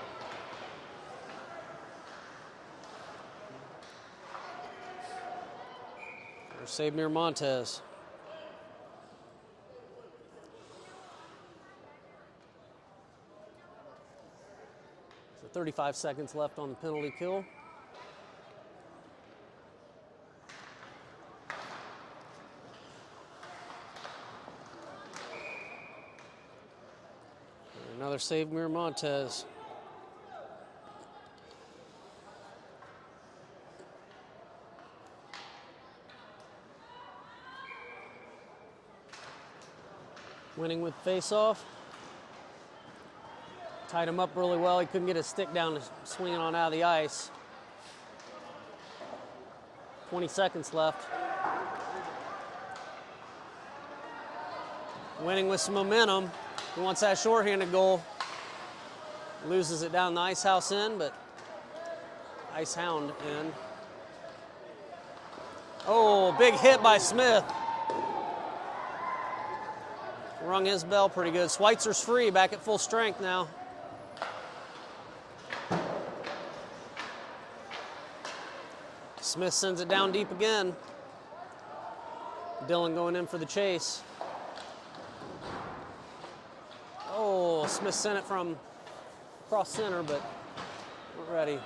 There's save Miramontes. So 35 seconds left on the penalty kill. Another save, Miramontes. Winning with face-off. Tied him up really well. He couldn't get his stick down to swing it on out of the ice. 20 seconds left. Winning with some momentum. He wants that shorthanded goal. Loses it down the ice house end, but ice hound in. Oh, big hit by Smith. Rung his bell pretty good. Schweitzer's free, back at full strength now. Smith sends it down deep again. Dillon going in for the chase. Oh, Smith sent it from across center, but we're ready.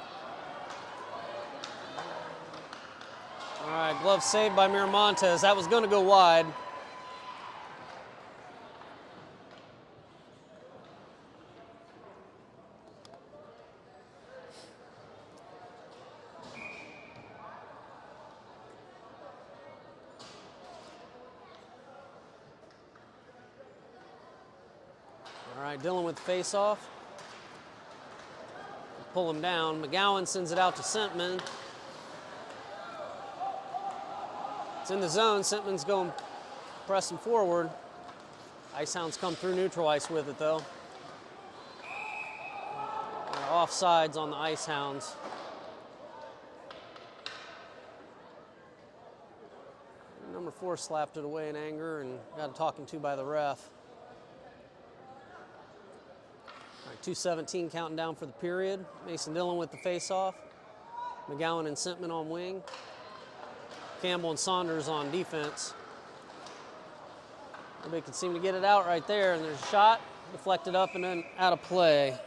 All right, glove saved by Miramontes. That was going to go wide. All right, Dillon with the face-off. Pull him down. McGowan sends it out to Sentman. It's in the zone. Sentman's going pressing forward. Icehounds come through neutral ice with it, though. Offsides on the Icehounds. Number 4 slapped it away in anger and got a talking to by the ref. All right, 2:17 counting down for the period. Mason Dillon with the face-off. McGowan and Sentman on wing. Campbell and Saunders on defense. Nobody can seem to get it out right there, and there's a shot, deflected up and then out of play.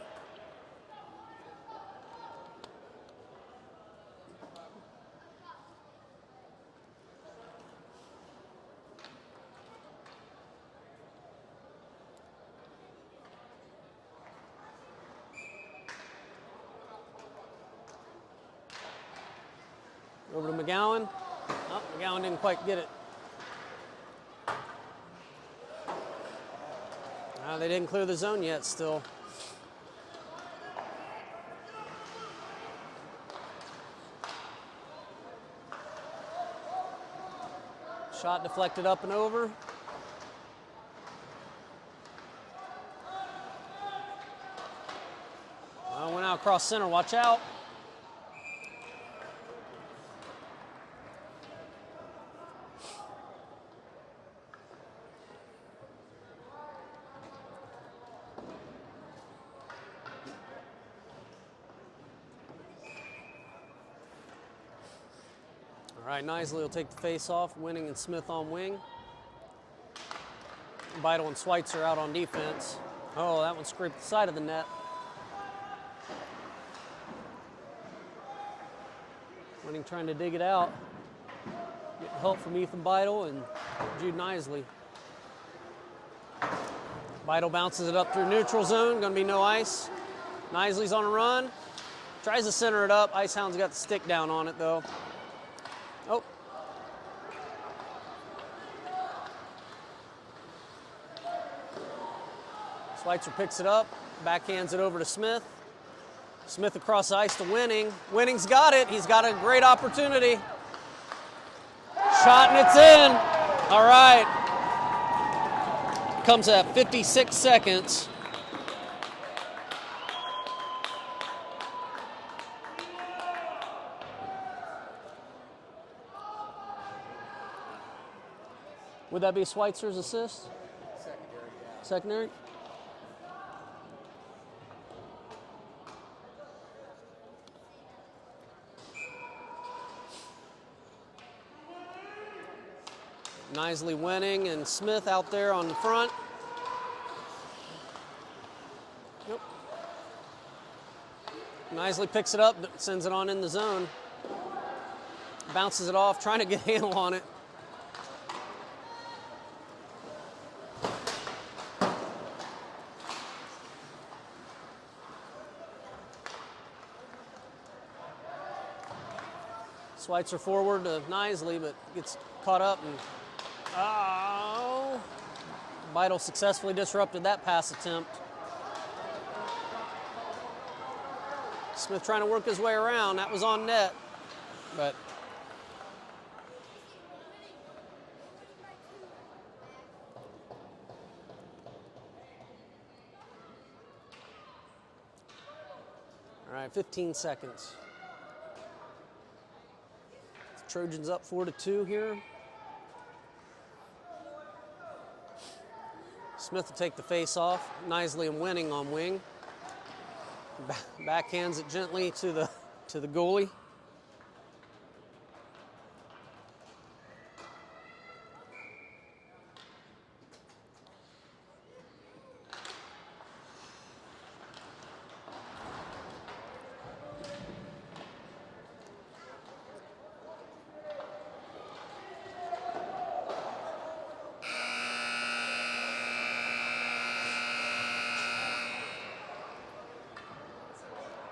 Over to McGowan. Oh, McGowan didn't quite get it. They didn't clear the zone yet still. Shot deflected up and over. Went out across center, watch out. All right, Nisley will take the face off, Winning and Smith on wing. Beidel and Schweitzer out on defense. Oh, that one scraped the side of the net. Winning trying to dig it out. Getting help from Ethan Beidel and Jude Nisley. Beidel bounces it up through neutral zone, gonna be no ice. Nisley's on a run. Tries to center it up. Icehound's got the stick down on it though. Oh. Schweitzer picks it up, backhands it over to Smith. Smith across the ice to Winning. Winning's got it. He's got a great opportunity. Shot and it's in. All right. Comes at 56 seconds. Would that be Schweitzer's assist? Secondary, yeah. Secondary? Nisley Winning and Smith out there on the front. Yep. Nisley picks it up, sends it on in the zone. Bounces it off, trying to get a handle on it. Schweitzer forward to Knisley, but gets caught up and Beidle successfully disrupted that pass attempt. Smith trying to work his way around. That was on net, but all right, 15 seconds. Trojans up 4-2 here. Smith will take the face off. Knisley and Winning on wing. Backhands it gently to the goalie.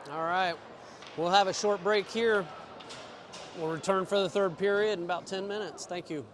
All right, we'll have a short break here. We'll return for the third period in about 10 minutes. Thank you.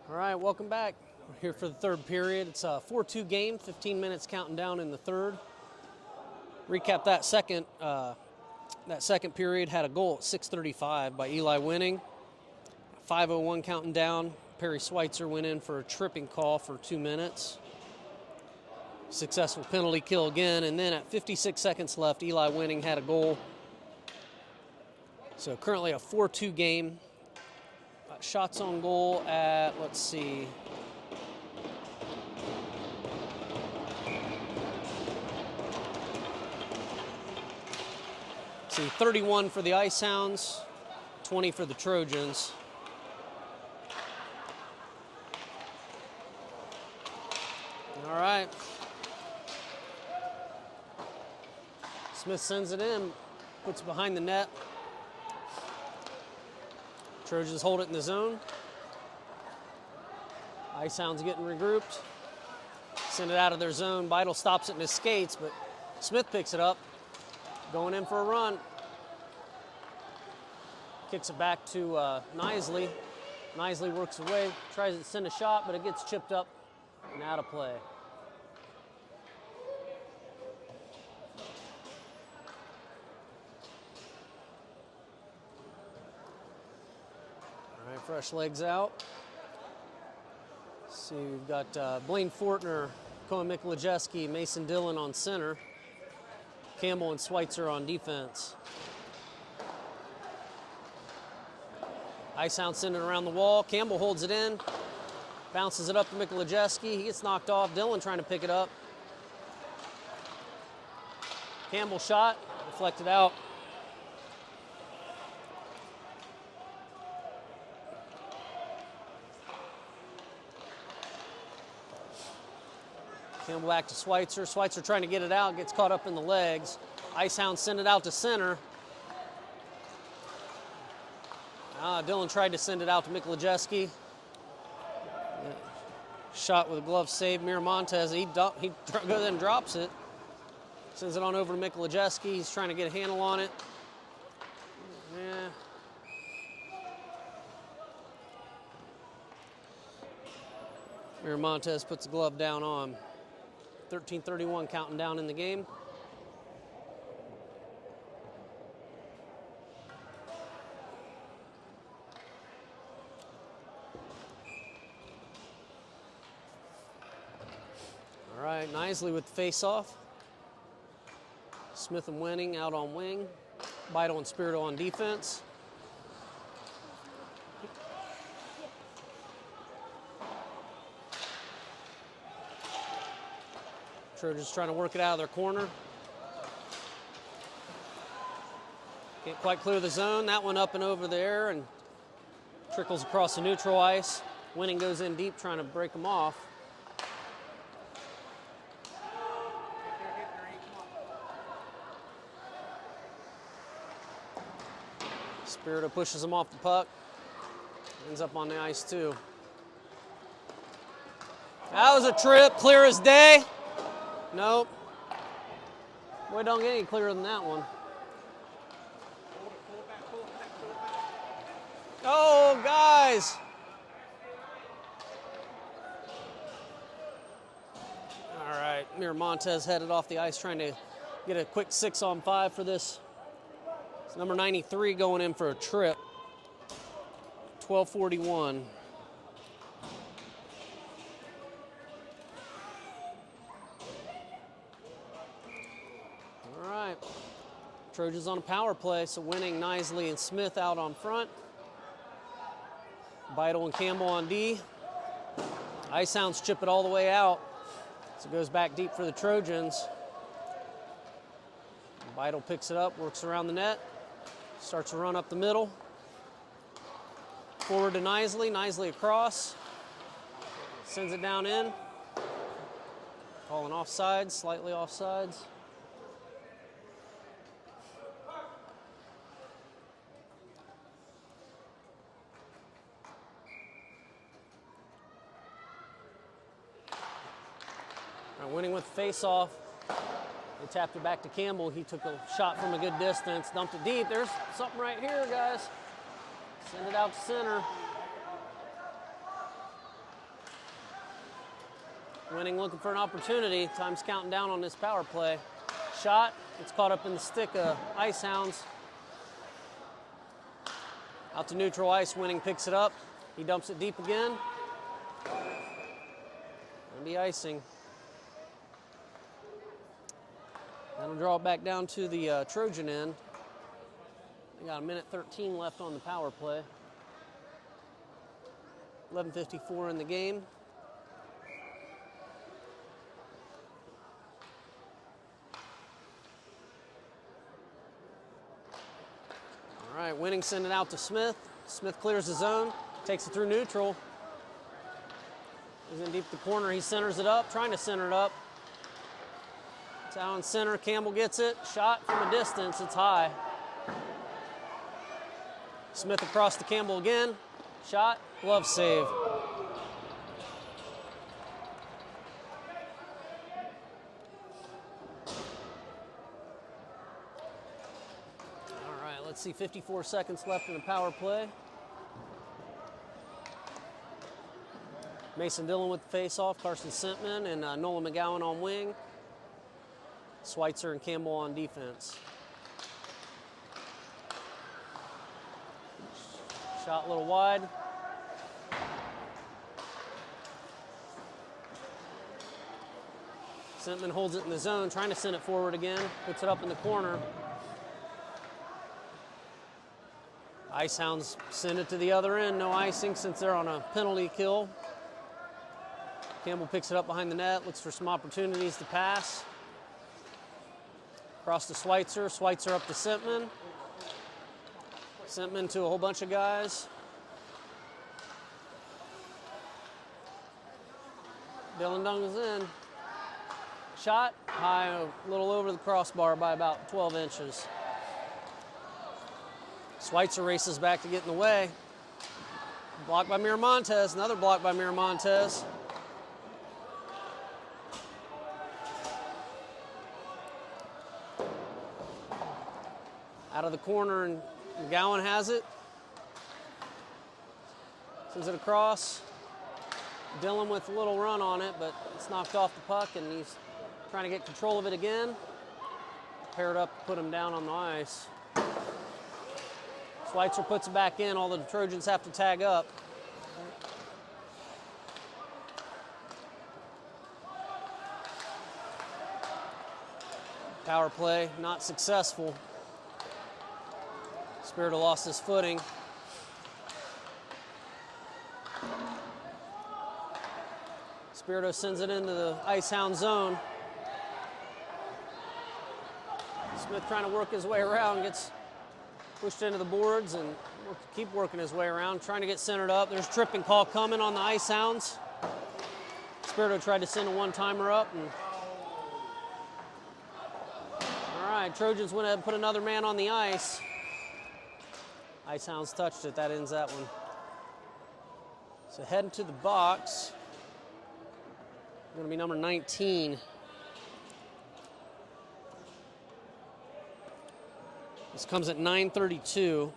All right, welcome back. We're here for the third period. It's a 4-2 game, 15 minutes counting down in the third. Recap that second period had a goal at 6:35 by Eli Winning. 5:01 counting down. Perry Schweitzer went in for a tripping call for 2 minutes. Successful penalty kill again, and then at 56 seconds left, Eli Winning had a goal. So currently a 4-2 game. Shots on goal at, let's see, see, 31 for the Ice Hounds, 20 for the Trojans. All right. Smith sends it in, puts it behind the net. Trojans hold it in the zone. Ice Hounds getting regrouped. Send it out of their zone. Beidle stops it in his skates, but Smith picks it up. Going in for a run. Kicks it back to Nisley. Nisley works away, tries to send a shot, but it gets chipped up and out of play. All right, fresh legs out. See, we've got Blaine Fortner, Cohen Mikolajewski, Mason Dillon on center. Campbell and Schweitzer on defense. Ice Hound sending it around the wall. Campbell holds it in. Bounces it up to Mikolajewski. He gets knocked off. Dillon trying to pick it up. Campbell shot. Deflected out. Campbell back to Schweitzer. Schweitzer trying to get it out. Gets caught up in the legs. Ice Hound send it out to center. Dillon tried to send it out to Mikolajewski. Shot with a glove save. Miramontes, he goes and drops it. Sends it on over to Mikolajewski. He's trying to get a handle on it. Yeah. Miramontes puts the glove down on. 13:31 counting down in the game. All right, Nisley with the face-off. Smith and Winning out on wing. Beidle and Spirito on defense. Trojans trying to work it out of their corner. Can't quite clear the zone. That one up and over there and trickles across the neutral ice. Winning goes in deep trying to break them off. Spirito pushes him off the puck. Ends up on the ice too. That was a trip, clear as day. Nope. Boy, don't get any clearer than that one. Oh, guys. All right, Miramontes headed off the ice trying to get a quick 6-on-5 for this. It's number 93 going in for a trip. 12:41. All right. Trojans on a power play, so Winning, Nisley, and Smith out on front. Beidle and Campbell on D. Ice Hounds chip it all the way out. So it goes back deep for the Trojans. Beidle picks it up, works around the net. Starts to run up the middle. Forward to Nisley. Nisley across. Sends it down in. Calling offsides, slightly offsides. Winning with face-off. They tapped it back to Campbell. He took a shot from a good distance, dumped it deep. There's something right here, guys. Send it out to center. Winning looking for an opportunity. Time's counting down on this power play. Shot. It's caught up in the stick of Ice Hounds. Out to neutral ice. Winning picks it up. He dumps it deep again. And de-icing. That'll draw it back down to the Trojan end. We got 1:13 left on the power play. 11:54 in the game. All right, Winning send it out to Smith. Smith clears the zone, takes it through neutral. He's in deep the corner. He centers it up, trying to center it up. It's out in center. Campbell gets it. Shot from a distance. It's high. Smith across to Campbell again. Shot. Glove save. All right, let's see. 54 seconds left in the power play. Mason Dillon with the face-off. Carson Sentman and Nolan McGowan on wing. Schweitzer and Campbell on defense. Shot a little wide. Sentman holds it in the zone, trying to send it forward again. Puts it up in the corner. Ice Hounds send it to the other end. No icing since they're on a penalty kill. Campbell picks it up behind the net, looks for some opportunities to pass. Across to Schweitzer. Schweitzer up to Sentman. Sentman to a whole bunch of guys. Dylan Duncan's in. Shot high, a little over the crossbar by about 12 inches. Schweitzer races back to get in the way. Blocked by Miramontes. Another block by Miramontes. Out of the corner, and McGowan has it. Sends it across. Dillon with a little run on it, but it's knocked off the puck, and he's trying to get control of it again. Pair it up, put him down on the ice. Schweitzer puts it back in. All the Trojans have to tag up. Power play, not successful. Spirito lost his footing. Spirito sends it into the Ice Hound zone. Smith trying to work his way around, gets pushed into the boards and keep working his way around, trying to get centered up. There's tripping call coming on the Ice Hounds. Spirito tried to send a one-timer up. And all right, Trojans went ahead and put another man on the ice. Ice Hounds touched it. That ends that one. So heading to the box. Going to be number 19. This comes at 9:32.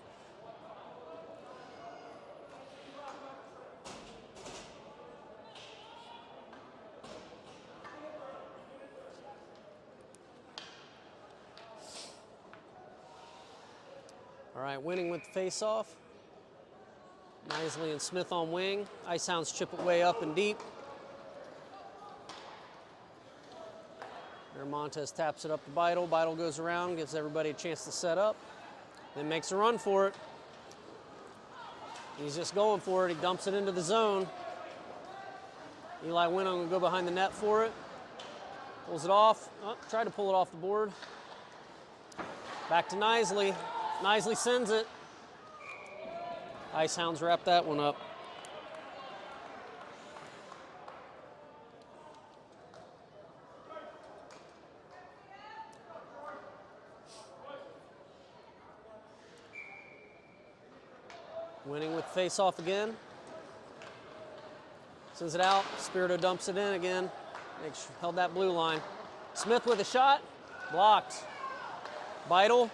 All right, Winning with the face-off. Nisley and Smith on wing. Ice Hounds chip it way up and deep. Montez taps it up to Beidel. Beidel goes around, gives everybody a chance to set up, then makes a run for it. He's just going for it. He dumps it into the zone. Eli Winning will go behind the net for it. Pulls it off. Oh, tried to pull it off the board. Back to Nisley. Nisley sends it. Ice Hounds wrap that one up. Winning with face-off again. Sends it out. Spirito dumps it in again. Held that blue line. Smith with a shot. Blocked. Beidel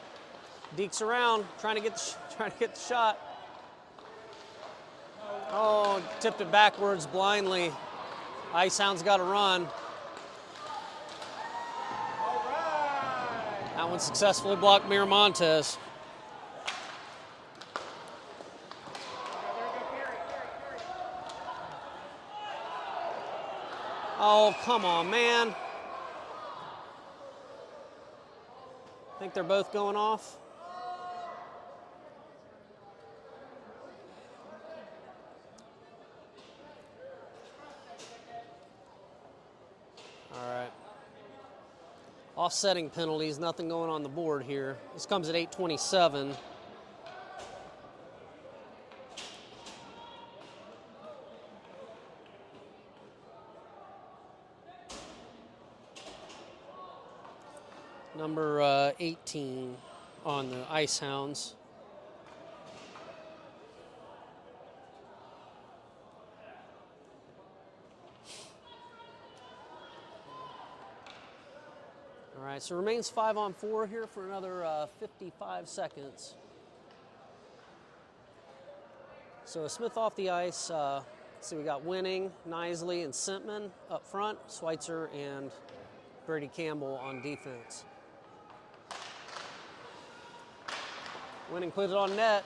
dekes around, trying to get the shot. Oh, tipped it backwards blindly. Ice Hounds got to run. That one successfully blocked Miramontes. Oh, come on, man. I think they're both going off. All right. Offsetting penalties, nothing going on the board here. This comes at 8:27. Number 18 on the Ice Hounds. All right, so remains 5-on-4 here for another 55 seconds. So Smith off the ice. Let's see, we got Winning, Nisley, and Sentman up front. Schweitzer and Brady Campbell on defense. Winning puts it on net.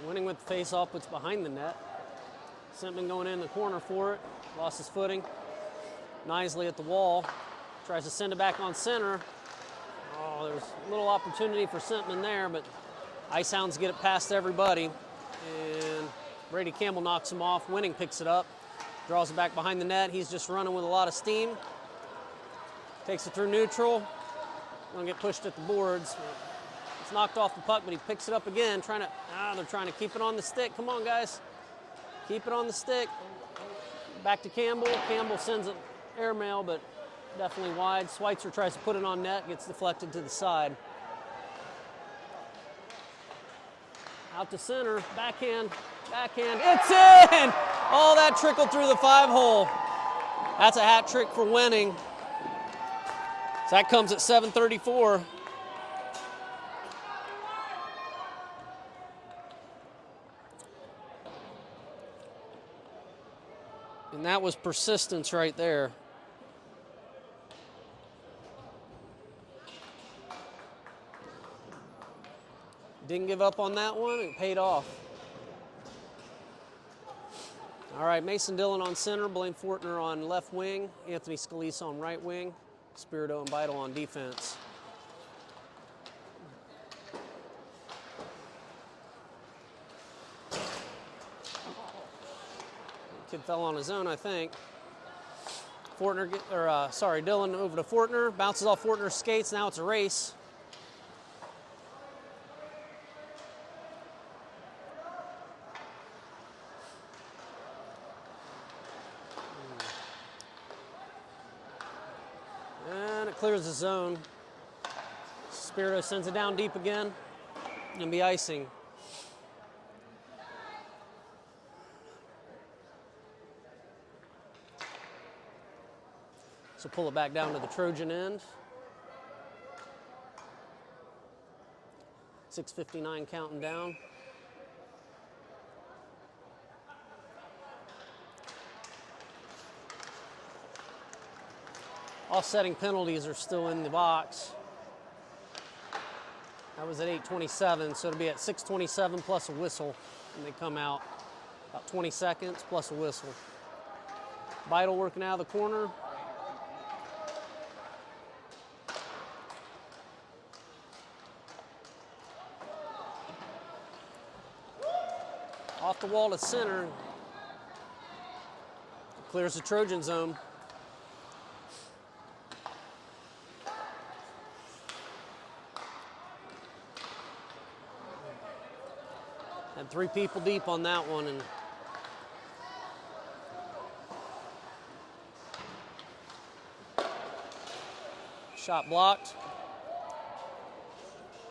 Winning with the face-off, puts behind the net. Sentman going in the corner for it. Lost his footing. Nisley at the wall. Tries to send it back on center. Oh, there's a little opportunity for Sentman there, but Ice Hounds get it past everybody. And Brady Campbell knocks him off. Winning picks it up. Draws it back behind the net. He's just running with a lot of steam. Takes it through neutral. Gonna get pushed at the boards. It's knocked off the puck, but he picks it up again, they're trying to keep it on the stick. Come on, guys. Keep it on the stick. Back to Campbell. Campbell sends it airmail, but definitely wide. Schweitzer tries to put it on net, gets deflected to the side. Out to center, backhand, it's in! Oh, that trickled through the 5-hole. That's a hat trick for Winning. So that comes at 7:34. And that was persistence right there. Didn't give up on that one. It paid off. All right, Mason Dillon on center, Blaine Fortner on left wing, Anthony Scalise on right wing, Spirito and Beidel on defense. Kid fell on his own, I think. Dillon over to Fortner, bounces off Fortner's skates. Now it's a race. And it clears the zone. Spirito sends it down deep again. Gonna be icing. So pull it back down to the Trojan end. 6:59 counting down. Offsetting penalties are still in the box. That was at 8:27, so it'll be at 6:27 plus a whistle when they come out. About 20 seconds plus a whistle. Beidel working out of the corner. Off the wall to center. Clears the Trojan zone. Had 3 people deep on that one, and shot blocked.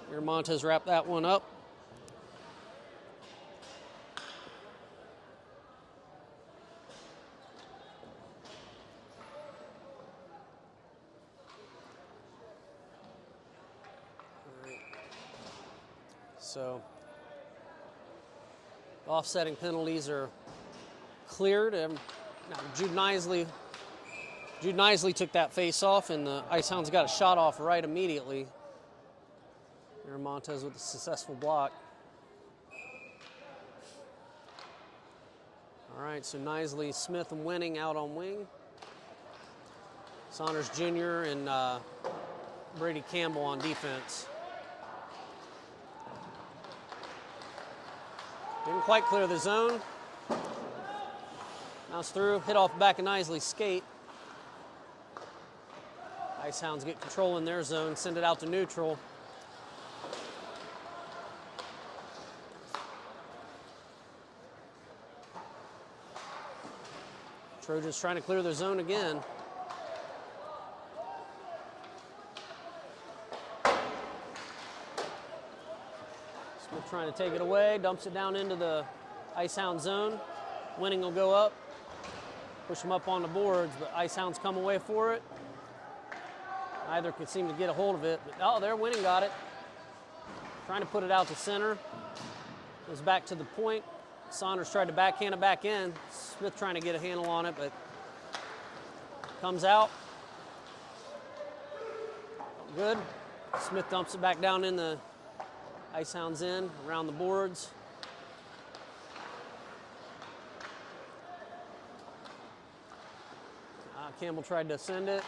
Miramontes wrapped that one up. So offsetting penalties are cleared. And now Jude Nisley took that face off, and the Ice Hounds got a shot off right immediately. Miramontes with a successful block. All right, so Nisley, Smith, and Winning out on wing. Saunders Jr. and Brady Campbell on defense. Didn't quite clear the zone. Bounce through, hit off the back of Nisley's skate. Ice Hounds get control in their zone, send it out to neutral. Trojans trying to clear their zone again. Smith trying to take it away, dumps it down into the Ice Hound zone. Winning will go up, push them up on the boards, but Ice Hounds come away for it. Neither could seem to get a hold of it, but oh, there, Winning got it. Trying to put it out to center. Goes back to the point. Saunders tried to backhand it back in. Smith trying to get a handle on it, but comes out. Good. Smith dumps it back down in the Ice Hounds in, around the boards. Campbell tried to send it.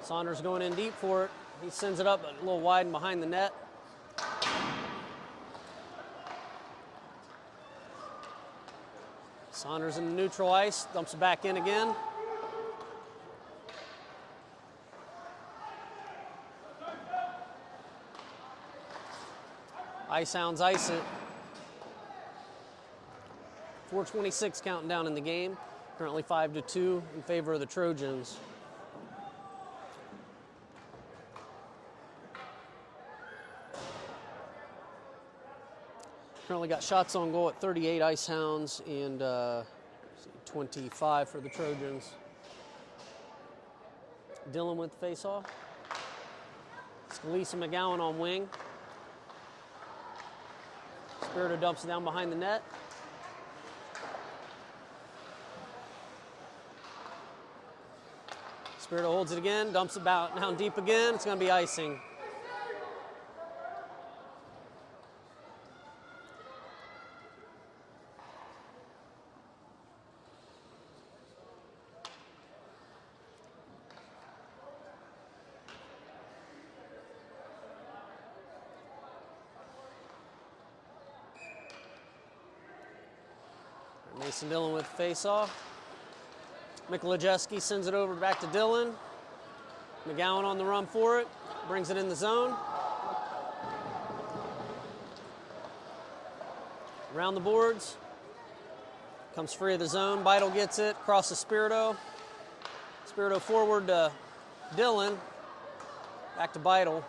Saunders going in deep for it. He sends it up a little wide and behind the net. Saunders in the neutral ice, dumps it back in again. Ice Hounds ice it. 4:26 counting down in the game. Currently 5-2 in favor of the Trojans. Currently got shots on goal at 38 Ice Hounds and 25 for the Trojans. Dillon with the face-off. Scalise and McGowan on wing. Spirito dumps it down behind the net. Spirito holds it again, dumps it down deep again. It's going to be icing. Mason Dillon with the face-off. Mikolajewski sends it over back to Dillon. McGowan on the run for it. Brings it in the zone. Around the boards. Comes free of the zone. Beidel gets it. Crosses Spirito. Spirito forward to Dillon. Back to Beidel.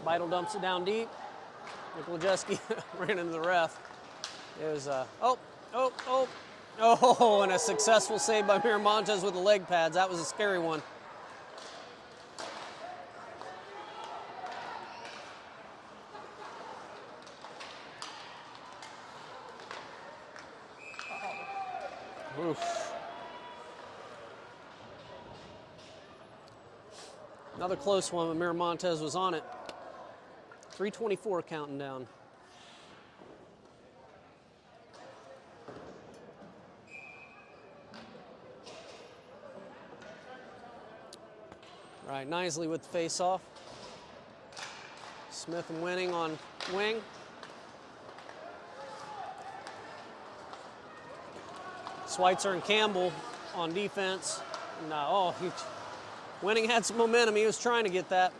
Beidel dumps it down deep. Mikolajewski ran into the ref. It was, Oh, and a successful save by Miramontes with the leg pads. That was a scary one. Oof. Another close one, but Miramontes was on it. 3:24 counting down. Right, Nisley with the face-off. Smith and Winning on wing. Schweitzer and Campbell on defense. And, Winning had some momentum. He was trying to get that.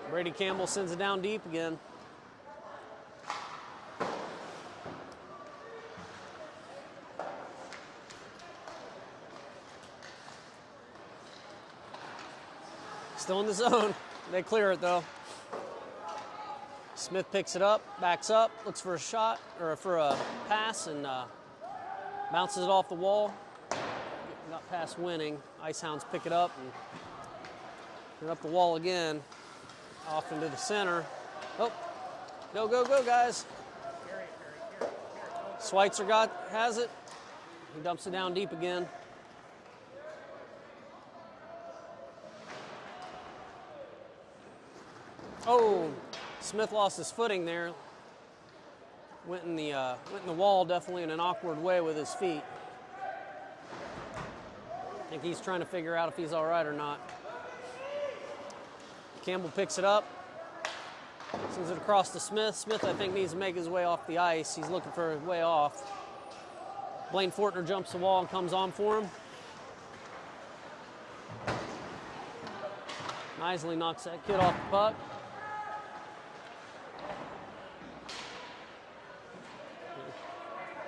Brady Campbell sends it down deep again. Still in the zone. They clear it though. Smith picks it up, backs up, looks for a shot or for a pass, and bounces it off the wall. Got past Winning. Ice Hounds pick it up, and They're up the wall again. Off into the center. Oh, go, go, go, guys. Schweitzer has it. He dumps it down deep again. Oh, Smith lost his footing there. Went in the wall, definitely in an awkward way with his feet. I think he's trying to figure out if he's all right or not. Campbell picks it up, sends it across to Smith. Smith, I think, needs to make his way off the ice. He's looking for his way off. Blaine Fortner jumps the wall and comes on for him. Nisley knocks that kid off the puck.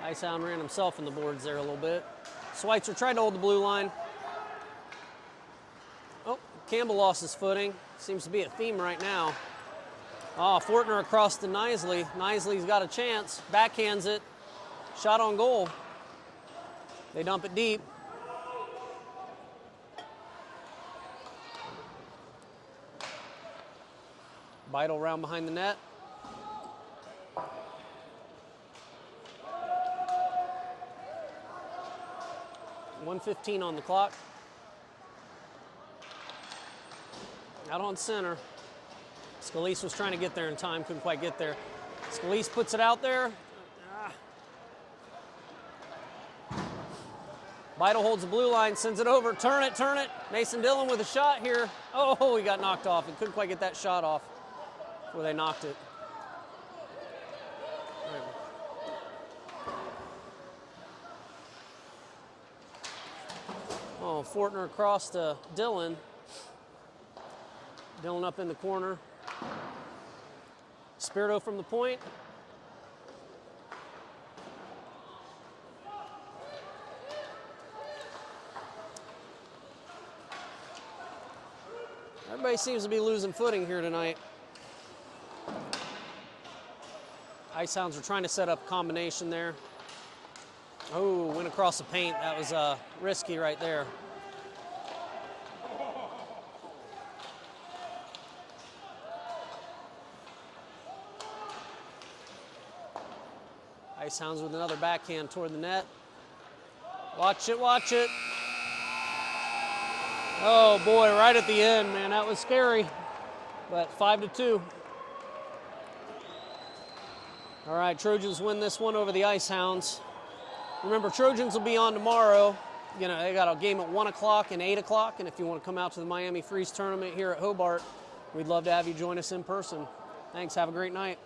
Icehound ran himself in the boards there a little bit. Schweitzer tried to hold the blue line. Oh, Campbell lost his footing. Seems to be a theme right now. Oh, Fortner across to Nisley. Nisley's got a chance. Backhands it. Shot on goal. They dump it deep. Beidel round behind the net. .1:15 on the clock. Out on center. Scalise was trying to get there in time, couldn't quite get there. Scalise puts it out there. Beidel holds the blue line, sends it over. Turn it, turn it. Mason Dillon with a shot here. Oh, he got knocked off. He couldn't quite get that shot off before they knocked it. Oh, Fortner across to Dillon. Dillon up in the corner. Spirito from the point. Everybody seems to be losing footing here tonight. Icehounds are trying to set up a combination there. Oh, went across the paint. That was risky right there. Icehounds with another backhand toward the net. Watch it, watch it. Oh boy, right at the end, man, that was scary. But 5-2. All right, Trojans win this one over the Icehounds. Remember, Trojans will be on tomorrow. You know, they got a game at 1 o'clock and 8 o'clock, and if you want to come out to the Miami Freeze tournament here at Hobart, we'd love to have you join us in person. Thanks, have a great night.